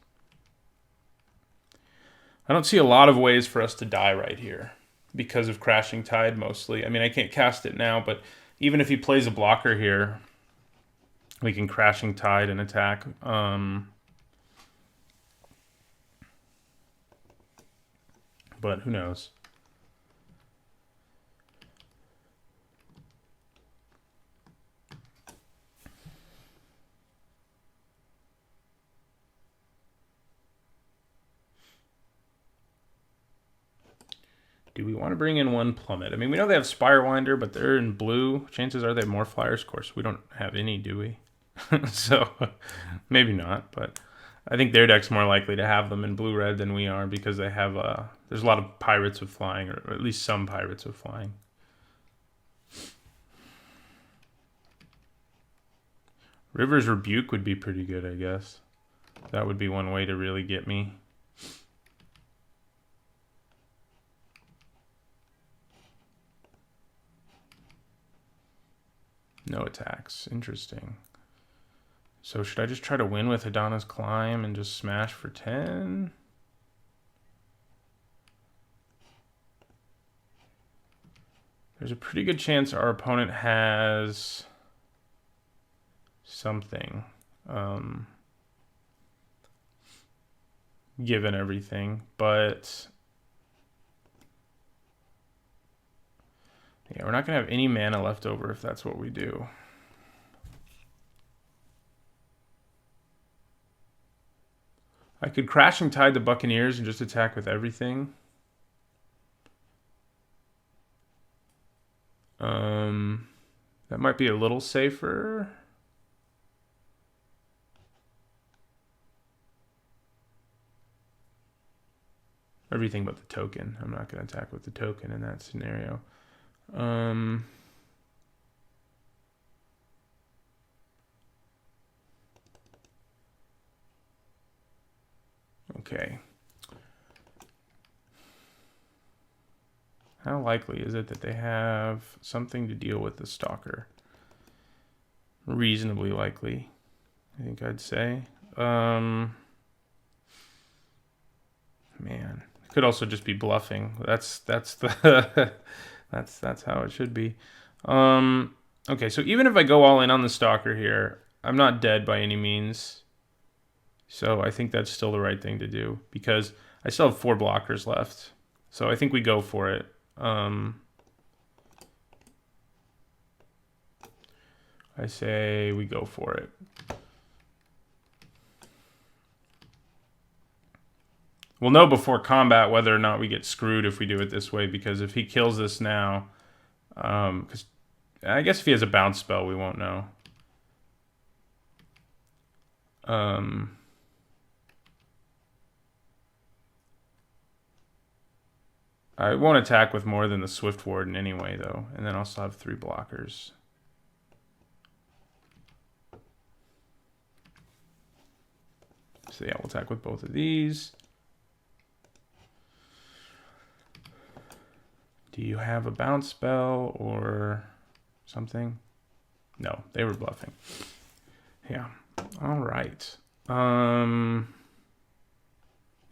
I don't see a lot of ways for us to die right here because of Crashing Tide mostly. I mean, I can't cast it now, but even if he plays a blocker here, we can Crashing Tide and attack. But who knows? Do we want to bring in 1 Plummet? I mean, we know they have Spirewinder, but they're in blue. Chances are they have more flyers. Of course, we don't have any, do we? So, maybe not, but I think their deck's more likely to have them in blue-red than we are because they have, there's a lot of pirates with flying, or at least some pirates with flying. River's Rebuke would be pretty good, I guess. That would be one way to really get me. No attacks. Interesting. So should I just try to win with Adonis Climb and just smash for 10? There's a pretty good chance our opponent has something. Given everything, but yeah, we're not going to have any mana left over if that's what we do. I could Crashing Tide the Buccaneers and just attack with everything. That might be a little safer. Everything but the token. I'm not going to attack with the token in that scenario. Okay. How likely is it that they have something to deal with the Stalker? Reasonably likely, I think I'd say. Man, it could also just be bluffing. That's the that's how it should be. Okay, so even if I go all in on the Stalker here, I'm not dead by any means. So I think that's still the right thing to do because I still have 4 blockers left. So I think we go for it. I say we go for it. We'll know before combat whether or not we get screwed if we do it this way, because if he kills this now, because I guess if he has a bounce spell, we won't know. I won't attack with more than the Swift Warden anyway, though, and then I'll still have 3 blockers. So yeah, we'll attack with both of these. Do you have a bounce spell or something? No, they were bluffing. Yeah. All right.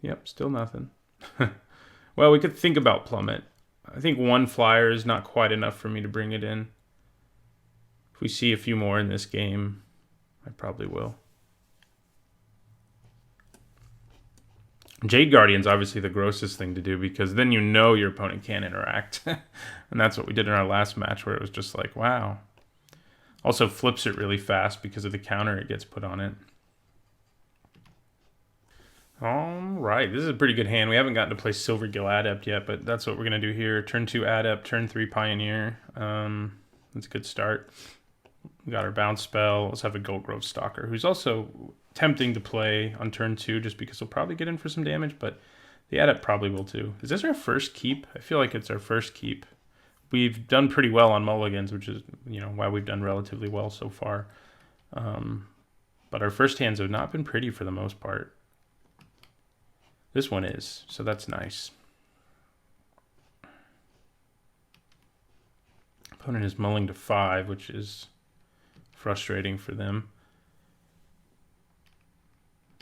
Yep, still nothing. Well, we could think about Plummet. I think 1 flyer is not quite enough for me to bring it in. If we see a few more in this game, I probably will. Jade Guardian's obviously the grossest thing to do, because then you know your opponent can't interact. And that's what we did in our last match, where it was just like, wow. Also flips it really fast because of the counter it gets put on it. All right, this is a pretty good hand. We haven't gotten to play Silvergill Adept yet, but that's what we're going to do here. Turn 2 Adept, turn 3 Pioneer. That's a good start. We got our bounce spell. Let's have a Goldgrove Stalker, who's also tempting to play on turn 2 just because he'll probably get in for some damage, but the Adept probably will too. Is this our first keep? I feel like it's our first keep. We've done pretty well on mulligans, which is, you know, why we've done relatively well so far. But our first hands have not been pretty for the most part. This one is, so that's nice. Opponent is mulling to 5, which is frustrating for them.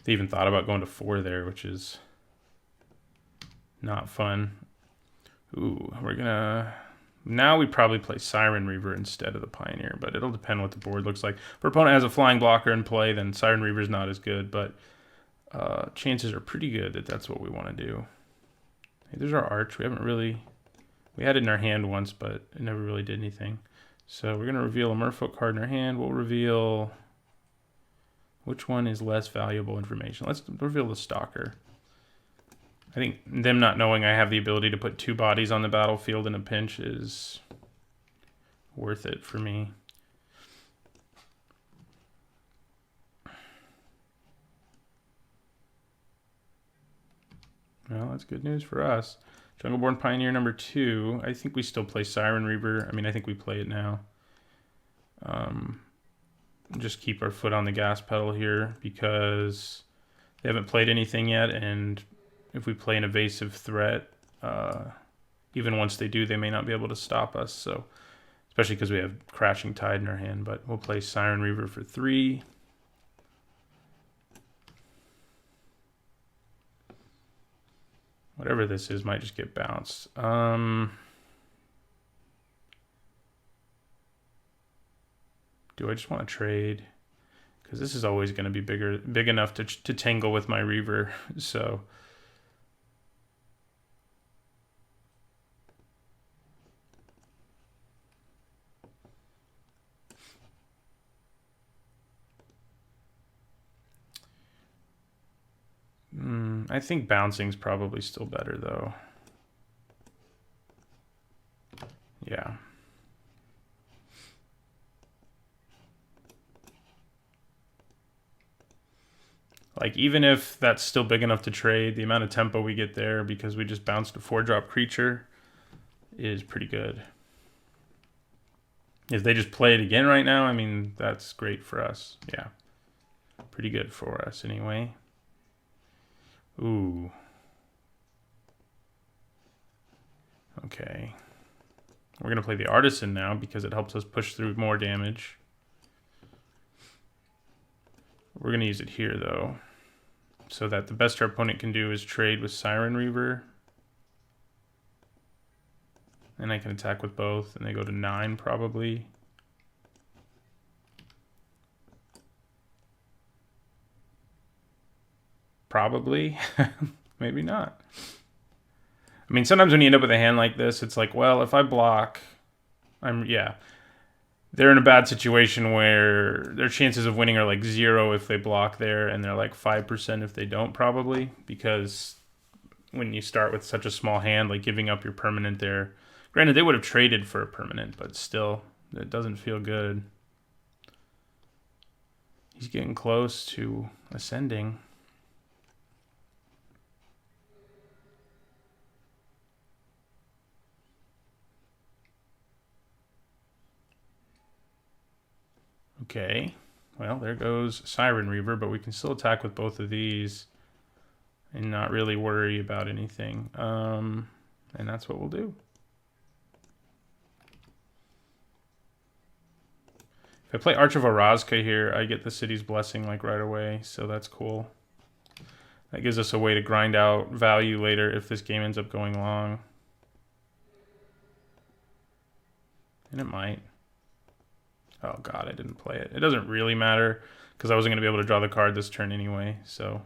They even thought about going to 4 there, which is not fun. Ooh, we're gonna... Now we probably play Siren Reaver instead of the Pioneer, but it'll depend what the board looks like. If our opponent has a flying blocker in play, then Siren Reaver's not as good, but chances are pretty good that that's what we want to do. Hey, there's our Arch. We haven't really... We had it in our hand once, but it never really did anything. So we're going to reveal a merfolk card in our hand. We'll reveal... Which one is less valuable information? Let's reveal the Stalker. I think them not knowing I have the ability to put 2 bodies on the battlefield in a pinch is worth it for me. Well, that's good news for us. Jungleborn Pioneer number 2. I think we still play Siren Reaver. I mean, I think we play it now. Just keep our foot on the gas pedal here because they haven't played anything yet, and if we play an evasive threat, even once they do, they may not be able to stop us. So, especially because we have Crashing Tide in our hand, but we'll play Siren Reaver for 3. Whatever this is might just get bounced. Do I just want to trade? Because this is always going to be big enough to tangle with my Reaver. So I think bouncing's probably still better though. Yeah. Like, even if that's still big enough to trade, the amount of tempo we get there because we just bounced a 4-drop creature is pretty good. If they just play it again right now, I mean, that's great for us. Yeah. Pretty good for us anyway. Ooh. Okay. We're going to play the Artisan now because it helps us push through more damage. We're going to use it here, though, so that the best our opponent can do is trade with Siren Reaver. And I can attack with both, and they go to 9 probably. Probably. Maybe not. I mean, sometimes when you end up with a hand like this, it's like, well, if I block, they're in a bad situation where their chances of winning are like 0 if they block there, and they're like 5% if they don't, probably, because when you start with such a small hand, like giving up your permanent there. Granted, they would have traded for a permanent, but still, it doesn't feel good. He's getting close to ascending. Okay, well, there goes Siren Reaver, but we can still attack with both of these and not really worry about anything. And that's what we'll do. If I play Arch of Orazka here, I get the City's Blessing like right away, so that's cool. That gives us a way to grind out value later if this game ends up going long. And it might. Oh god, I didn't play it. It doesn't really matter, because I wasn't going to be able to draw the card this turn anyway, so...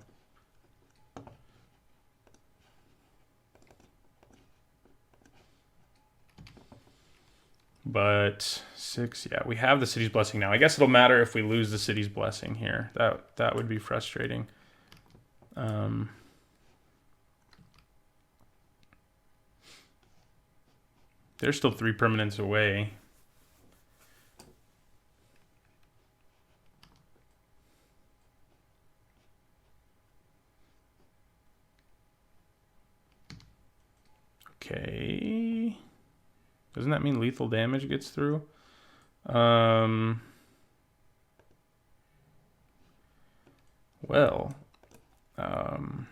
But 6, yeah, we have the City's Blessing now. I guess it'll matter if we lose the City's Blessing here. That would be frustrating. They're still 3 permanents away. Okay. Doesn't that mean lethal damage gets through? Well, do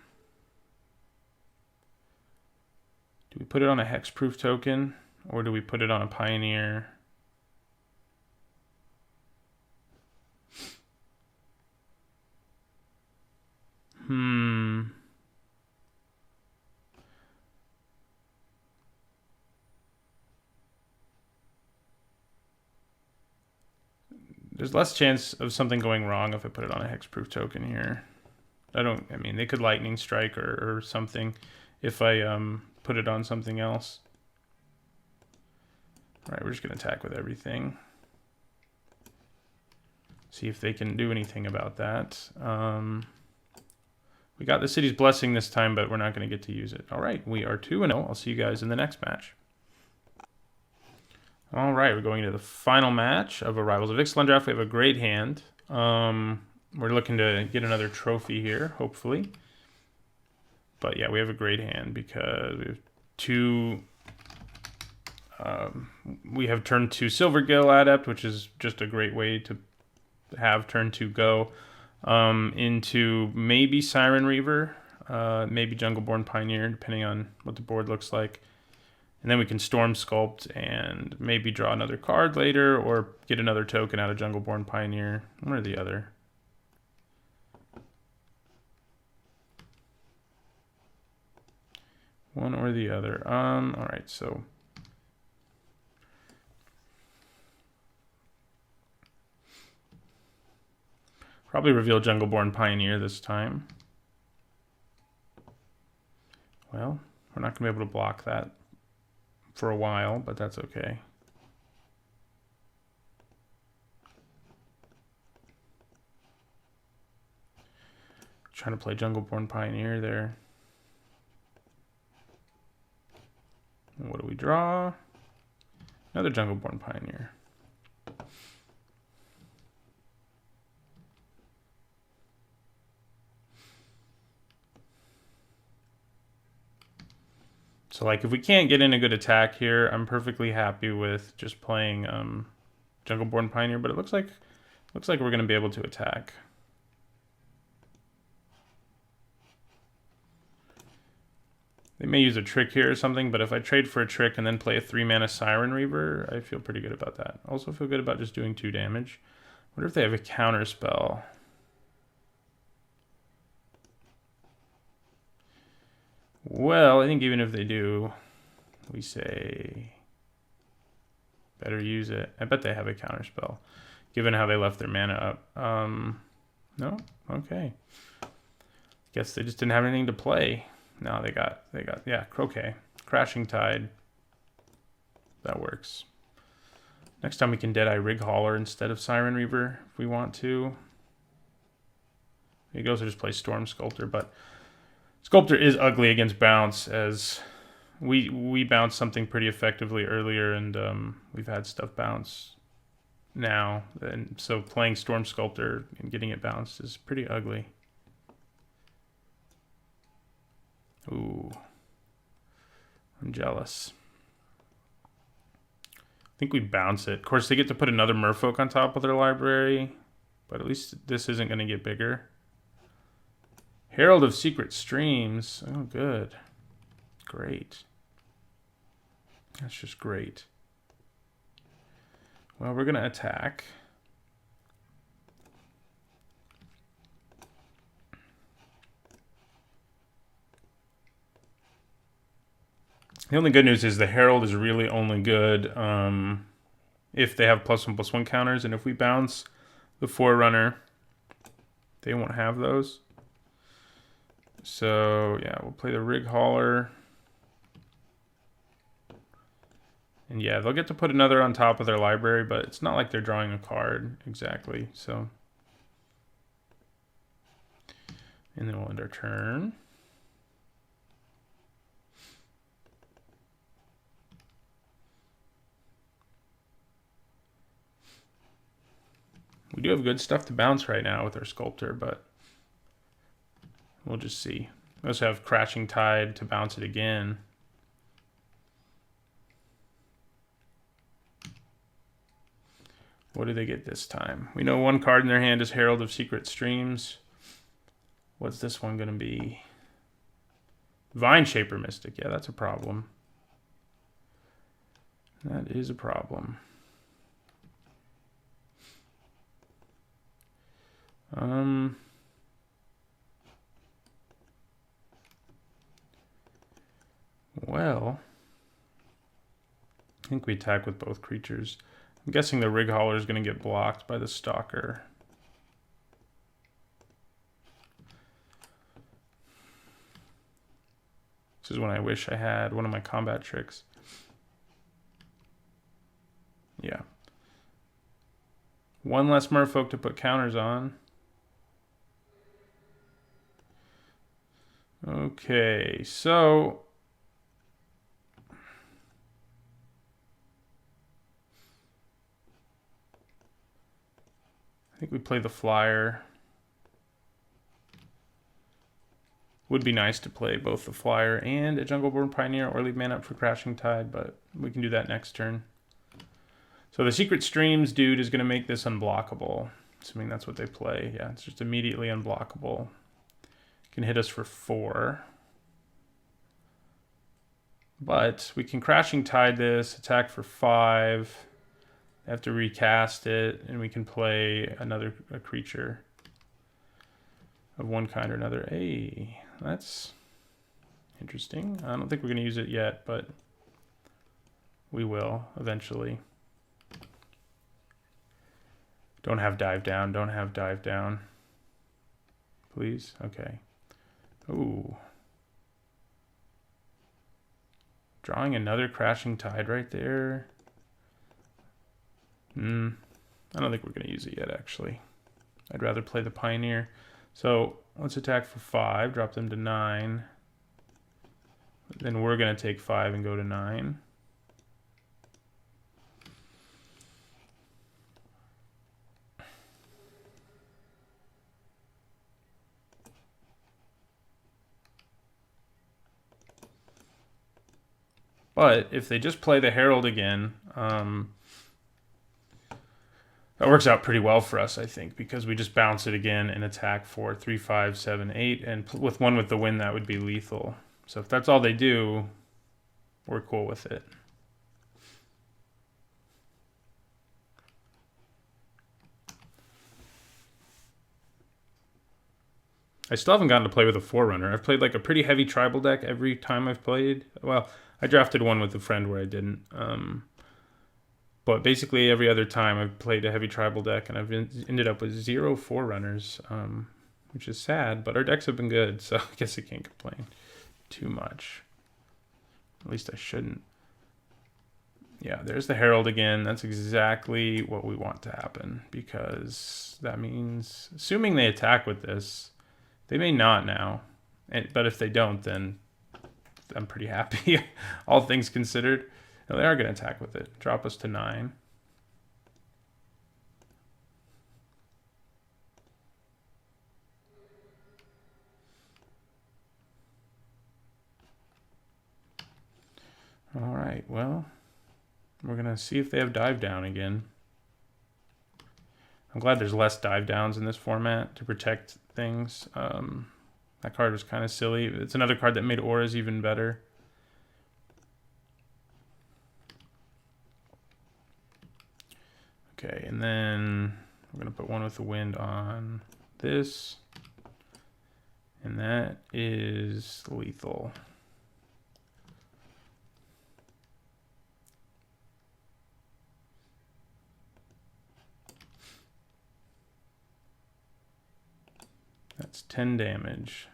we put it on a hexproof token, or do we put it on a pioneer? There's less chance of something going wrong if I put it on a hexproof token here. I mean, they could lightning strike or something if I put it on something else. All right, we're just gonna attack with everything. See if they can do anything about that. We got the City's Blessing this time, but we're not gonna get to use it. All right, we are 2-0. I'll see you guys in the next match. All right, we're going into the final match of a Rivals of Ixalan draft. We have a great hand. We're looking to get another trophy here, hopefully. But yeah, we have a great hand because we have 2... we have turn 2 Silvergill Adept, which is just a great way to have turn 2 go. Into maybe Siren Reaver, maybe Jungleborn Pioneer, depending on what the board looks like. And then we can Storm Sculpt and maybe draw another card later or get another token out of Jungleborn Pioneer. One or the other. One or the other. Alright, so... Probably reveal Jungleborn Pioneer this time. Well, we're not going to be able to block that for a while, but that's okay. Trying to play Jungleborn Pioneer there. And what do we draw? Another Jungleborn Pioneer. So like if we can't get in a good attack here, I'm perfectly happy with just playing Jungleborn Pioneer, but it looks like we're going to be able to attack. They may use a trick here or something, but if I trade for a trick and then play a 3-mana Siren Reaver, I feel pretty good about that. Also feel good about just doing 2 damage. What if they have a counter spell? Well, I think even if they do, we say better use it. I bet they have a counterspell, given how they left their mana up. No? Okay. Guess they just didn't have anything to play. No, they got yeah, Croquet. Crashing Tide. That works. Next time we can Deadeye Rig Hauler instead of Siren Reaver if we want to. You can also just play Storm Sculptor, but Sculptor is ugly against bounce, as we bounced something pretty effectively earlier, and we've had stuff bounce now, and so playing Storm Sculptor and getting it bounced is pretty ugly. Ooh, I'm jealous. I think we bounce it. Of course, they get to put another merfolk on top of their library, but at least this isn't going to get bigger. Herald of Secret Streams. Oh, good. Great. That's just great. Well, we're going to attack. The only good news is the Herald is really only good if they have +1/+1 counters, and if we bounce the Forerunner, they won't have those. So, yeah, we'll play the Rig Hauler. And yeah, they'll get to put another on top of their library, but it's not like they're drawing a card exactly, so. And then we'll end our turn. We do have good stuff to bounce right now with our Sculptor, but we'll just see. We also have Crashing Tide to bounce it again. What do they get this time? We know one card in their hand is Herald of Secret Streams. What's this one going to be? Vine Shaper Mystic. Yeah, that's a problem. That is a problem. Well, I think we attack with both creatures. I'm guessing the Rig Hauler is going to get blocked by the Stalker. This is when I wish I had one of my combat tricks. Yeah. One less merfolk to put counters on. Okay, so I think we play the Flyer. Would be nice to play both the Flyer and a Jungleborn Pioneer or leave mana up for Crashing Tide, but we can do that next turn. So the Secret Streams dude is going to make this unblockable, assuming that's what they play. Yeah, it's just immediately unblockable. Can hit us for 4. But we can Crashing Tide this, attack for 5. They have to recast it, and we can play a creature of one kind or another. Hey, that's interesting. I don't think we're going to use it yet, but we will eventually. Don't have Dive Down. Don't have Dive Down. Please? Okay. Ooh. Drawing another Crashing Tide right there. I don't think we're going to use it yet, actually. I'd rather play the Pioneer. So let's attack for 5, drop them to 9. Then we're going to take 5 and go to 9. But if they just play the Herald again, that works out pretty well for us, I think, because we just bounce it again and attack for 3, 5, 7, 8. And with one with the win, that would be lethal. So if that's all they do, we're cool with it. I still haven't gotten to play with a Forerunner. I've played like a pretty heavy tribal deck every time I've played. Well, I drafted one with a friend where I didn't. But basically every other time I've played a heavy tribal deck, and I've ended up with 0 Forerunners, which is sad, but our decks have been good, so I guess I can't complain too much. At least I shouldn't. Yeah, there's the Herald again. That's exactly what we want to happen, because that means, assuming they attack with this, they may not now. But if they don't, then I'm pretty happy, all things considered. No, they are going to attack with it. Drop us to 9. All right, well, we're going to see if they have dive down again. I'm glad there's less dive downs in this format to protect things. That card was kind of silly. It's another card that made auras even better. Okay, and then we're going to put one with the wind on this. And that is lethal. That's 10 damage.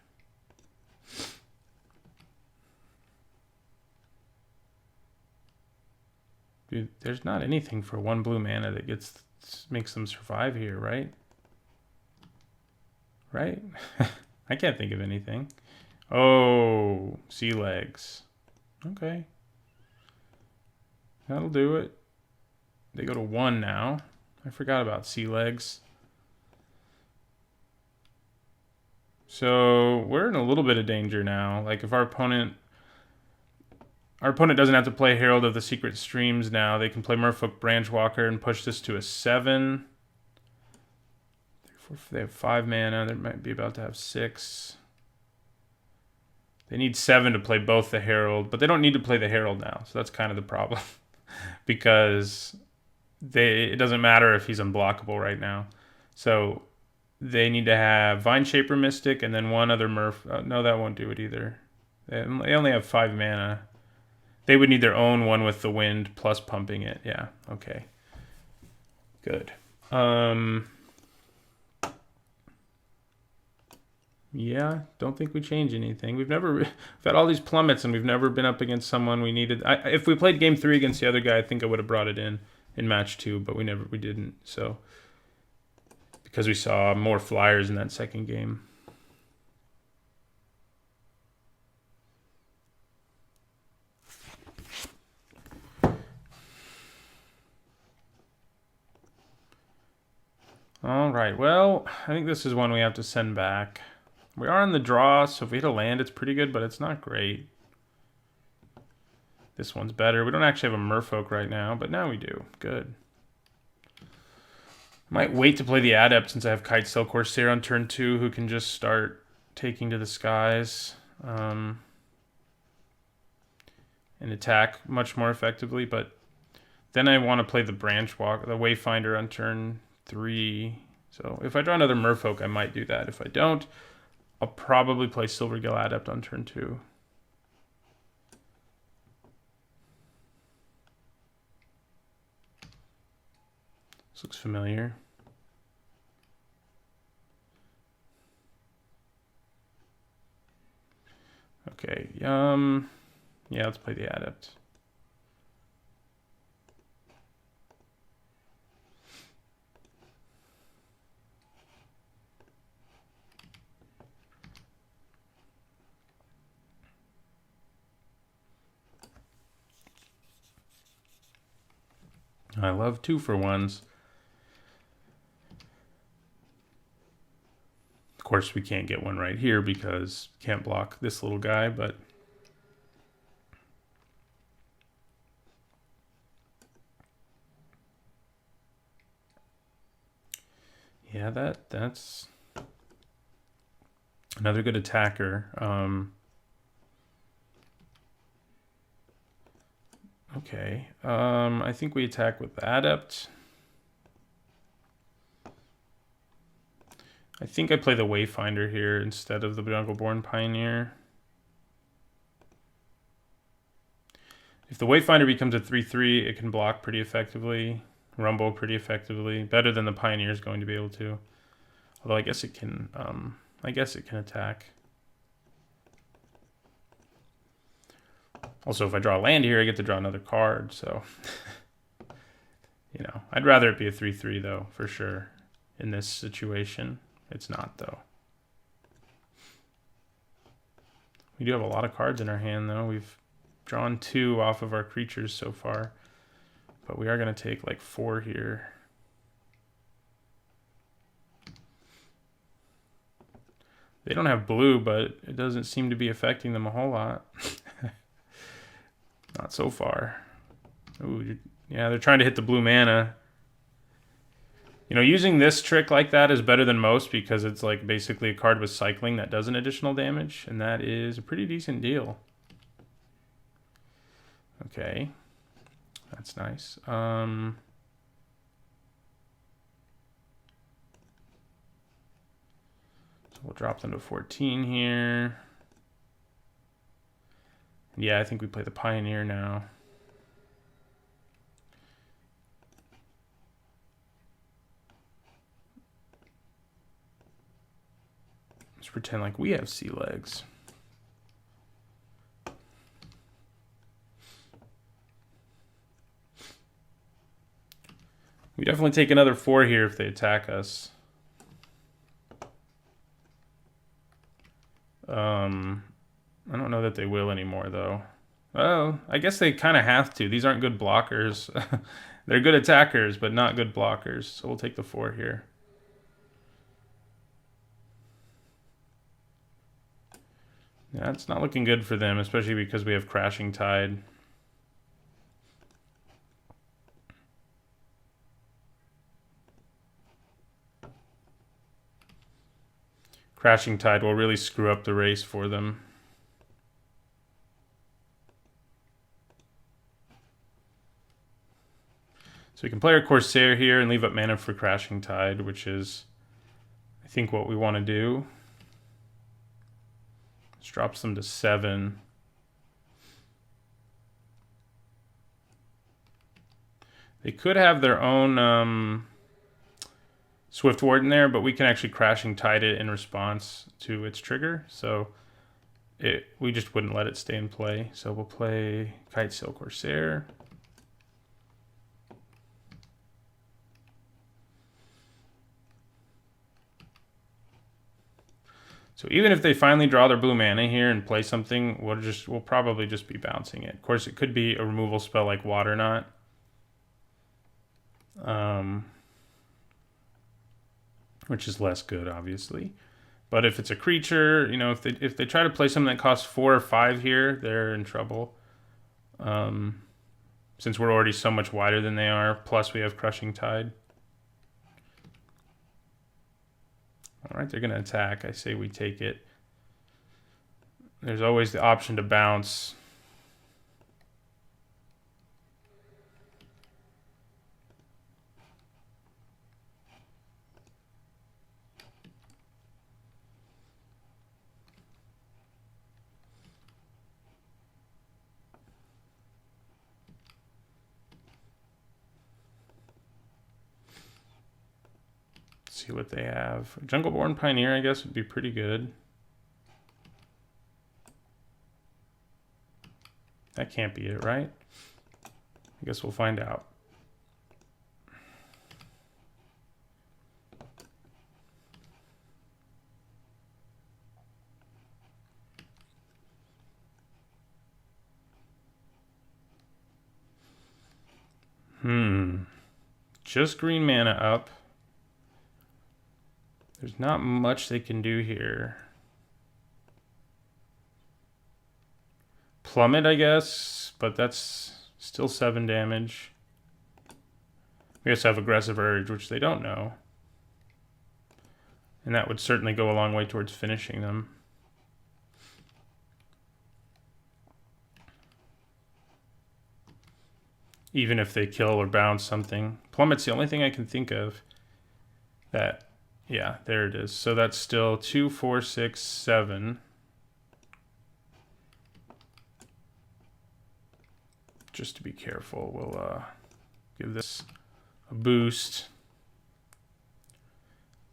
Dude, there's not anything for 1 blue mana that makes them survive here, right? Right? I can't think of anything. Oh, sea legs. Okay. That'll do it. They go to 1 now. I forgot about sea legs. So we're in a little bit of danger now. Like if our opponent doesn't have to play Herald of the Secret Streams now. They can play Merfolk Branchwalker and push this to a 7. They have 5 mana. They might be about to have 6. They need 7 to play both the Herald, but they don't need to play the Herald now. So that's kind of the problem. Because it doesn't matter if he's unblockable right now. So they need to have Vine Shaper Mystic and then one other no, that won't do it either. They only have 5 mana. They would need their own one with the wind plus pumping it. Yeah, okay. Good. Yeah, don't think we change anything. We've had all these plummets and we've never been up against someone we needed. If we played game 3 against the other guy, I think I would have brought it in match 2, but we didn't. So because we saw more flyers in that second game. All right, well, I think this is one we have to send back. We are on the draw, so if we hit a land, it's pretty good, but it's not great. This one's better. We don't actually have a merfolk right now, but now we do. Good. Might wait to play the adept since I have Kitesail Corsair on turn 2, who can just start taking to the skies and attack much more effectively. But then I want to play the Wayfinder on turn 3. So if I draw another merfolk, I might do that. If I don't, I'll probably play Silvergill Adept on turn 2. This looks familiar. Okay, yeah, let's play the Adept. I love 2-for-1s. Of course, we can't get one right here because we can't block this little guy, but yeah, that's another good attacker. Okay, I think we attack with the Adept. I think I play the Wayfinder here instead of the Jungleborn Pioneer. If the Wayfinder becomes a 3/3, it can block pretty effectively, rumble pretty effectively, better than the Pioneer is going to be able to. Although I guess it can attack. Also, if I draw a land here, I get to draw another card, so I'd rather it be a 3/3 though, for sure, in this situation. It's not though. We do have a lot of cards in our hand, though. We've drawn 2 off of our creatures so far. But we are going to take like 4 here. They don't have blue, but it doesn't seem to be affecting them a whole lot. Not so far. Ooh, yeah, they're trying to hit the blue mana. You know, using this trick like that is better than most because it's like basically a card with cycling that does an additional damage, and that is a pretty decent deal. Okay, that's nice. So we'll drop them to 14 here. Yeah, I think we play the Pioneer now. Let's pretend like we have sea legs. We definitely take another 4 here if they attack us. I don't know that they will anymore, though. Oh, I guess they kind of have to. These aren't good blockers. They're good attackers, but not good blockers. So we'll take the 4 here. Yeah, it's not looking good for them, especially because we have Crashing Tide. Crashing Tide will really screw up the race for them. So we can play our Corsair here and leave up mana for Crashing Tide, which is, I think, what we want to do. This drops them to 7. They could have their own Swift Warden there, but we can actually Crashing Tide it in response to its trigger. So we just wouldn't let it stay in play. So we'll play Kitesail Corsair. So even if they finally draw their blue mana here and play something, we'll probably just be bouncing it. Of course, it could be a removal spell like Water Knot. Which is less good, obviously. But if it's a creature, you know, if they try to play something that costs 4 or 5 here, they're in trouble. Since we're already so much wider than they are, plus we have Crushing Tide. All right, they're going to attack. I say we take it. There's always the option to bounce. See what they have. Jungleborn Pioneer, I guess, would be pretty good. That can't be it, right? I guess we'll find out. Just green mana up. There's not much they can do here. Plummet, I guess, but that's still 7 damage. We also have Aggressive Urge, which they don't know. And that would certainly go a long way towards finishing them. Even if they kill or bounce something. Plummet's the only thing I can think of that... Yeah, there it is. So that's still 2, 4, 6, 7. Just to be careful, we'll give this a boost.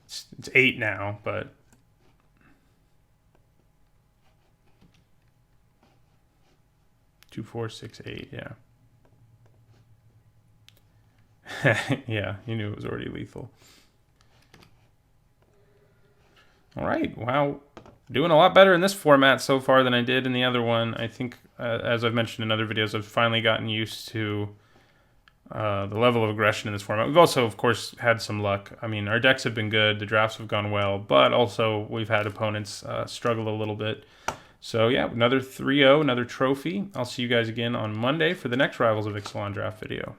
It's 8 now, but... Two, 4, 6, 8, yeah. Yeah, you knew it was already lethal. All right, wow. doing a lot better in this format so far than I did in the other one. I think, as I've mentioned in other videos, I've finally gotten used to the level of aggression in this format. We've also, of course, had some luck. I mean, our decks have been good, the drafts have gone well, but also we've had opponents struggle a little bit. So yeah, another 3-0, another trophy. I'll see you guys again on Monday for the next Rivals of Ixalan draft video.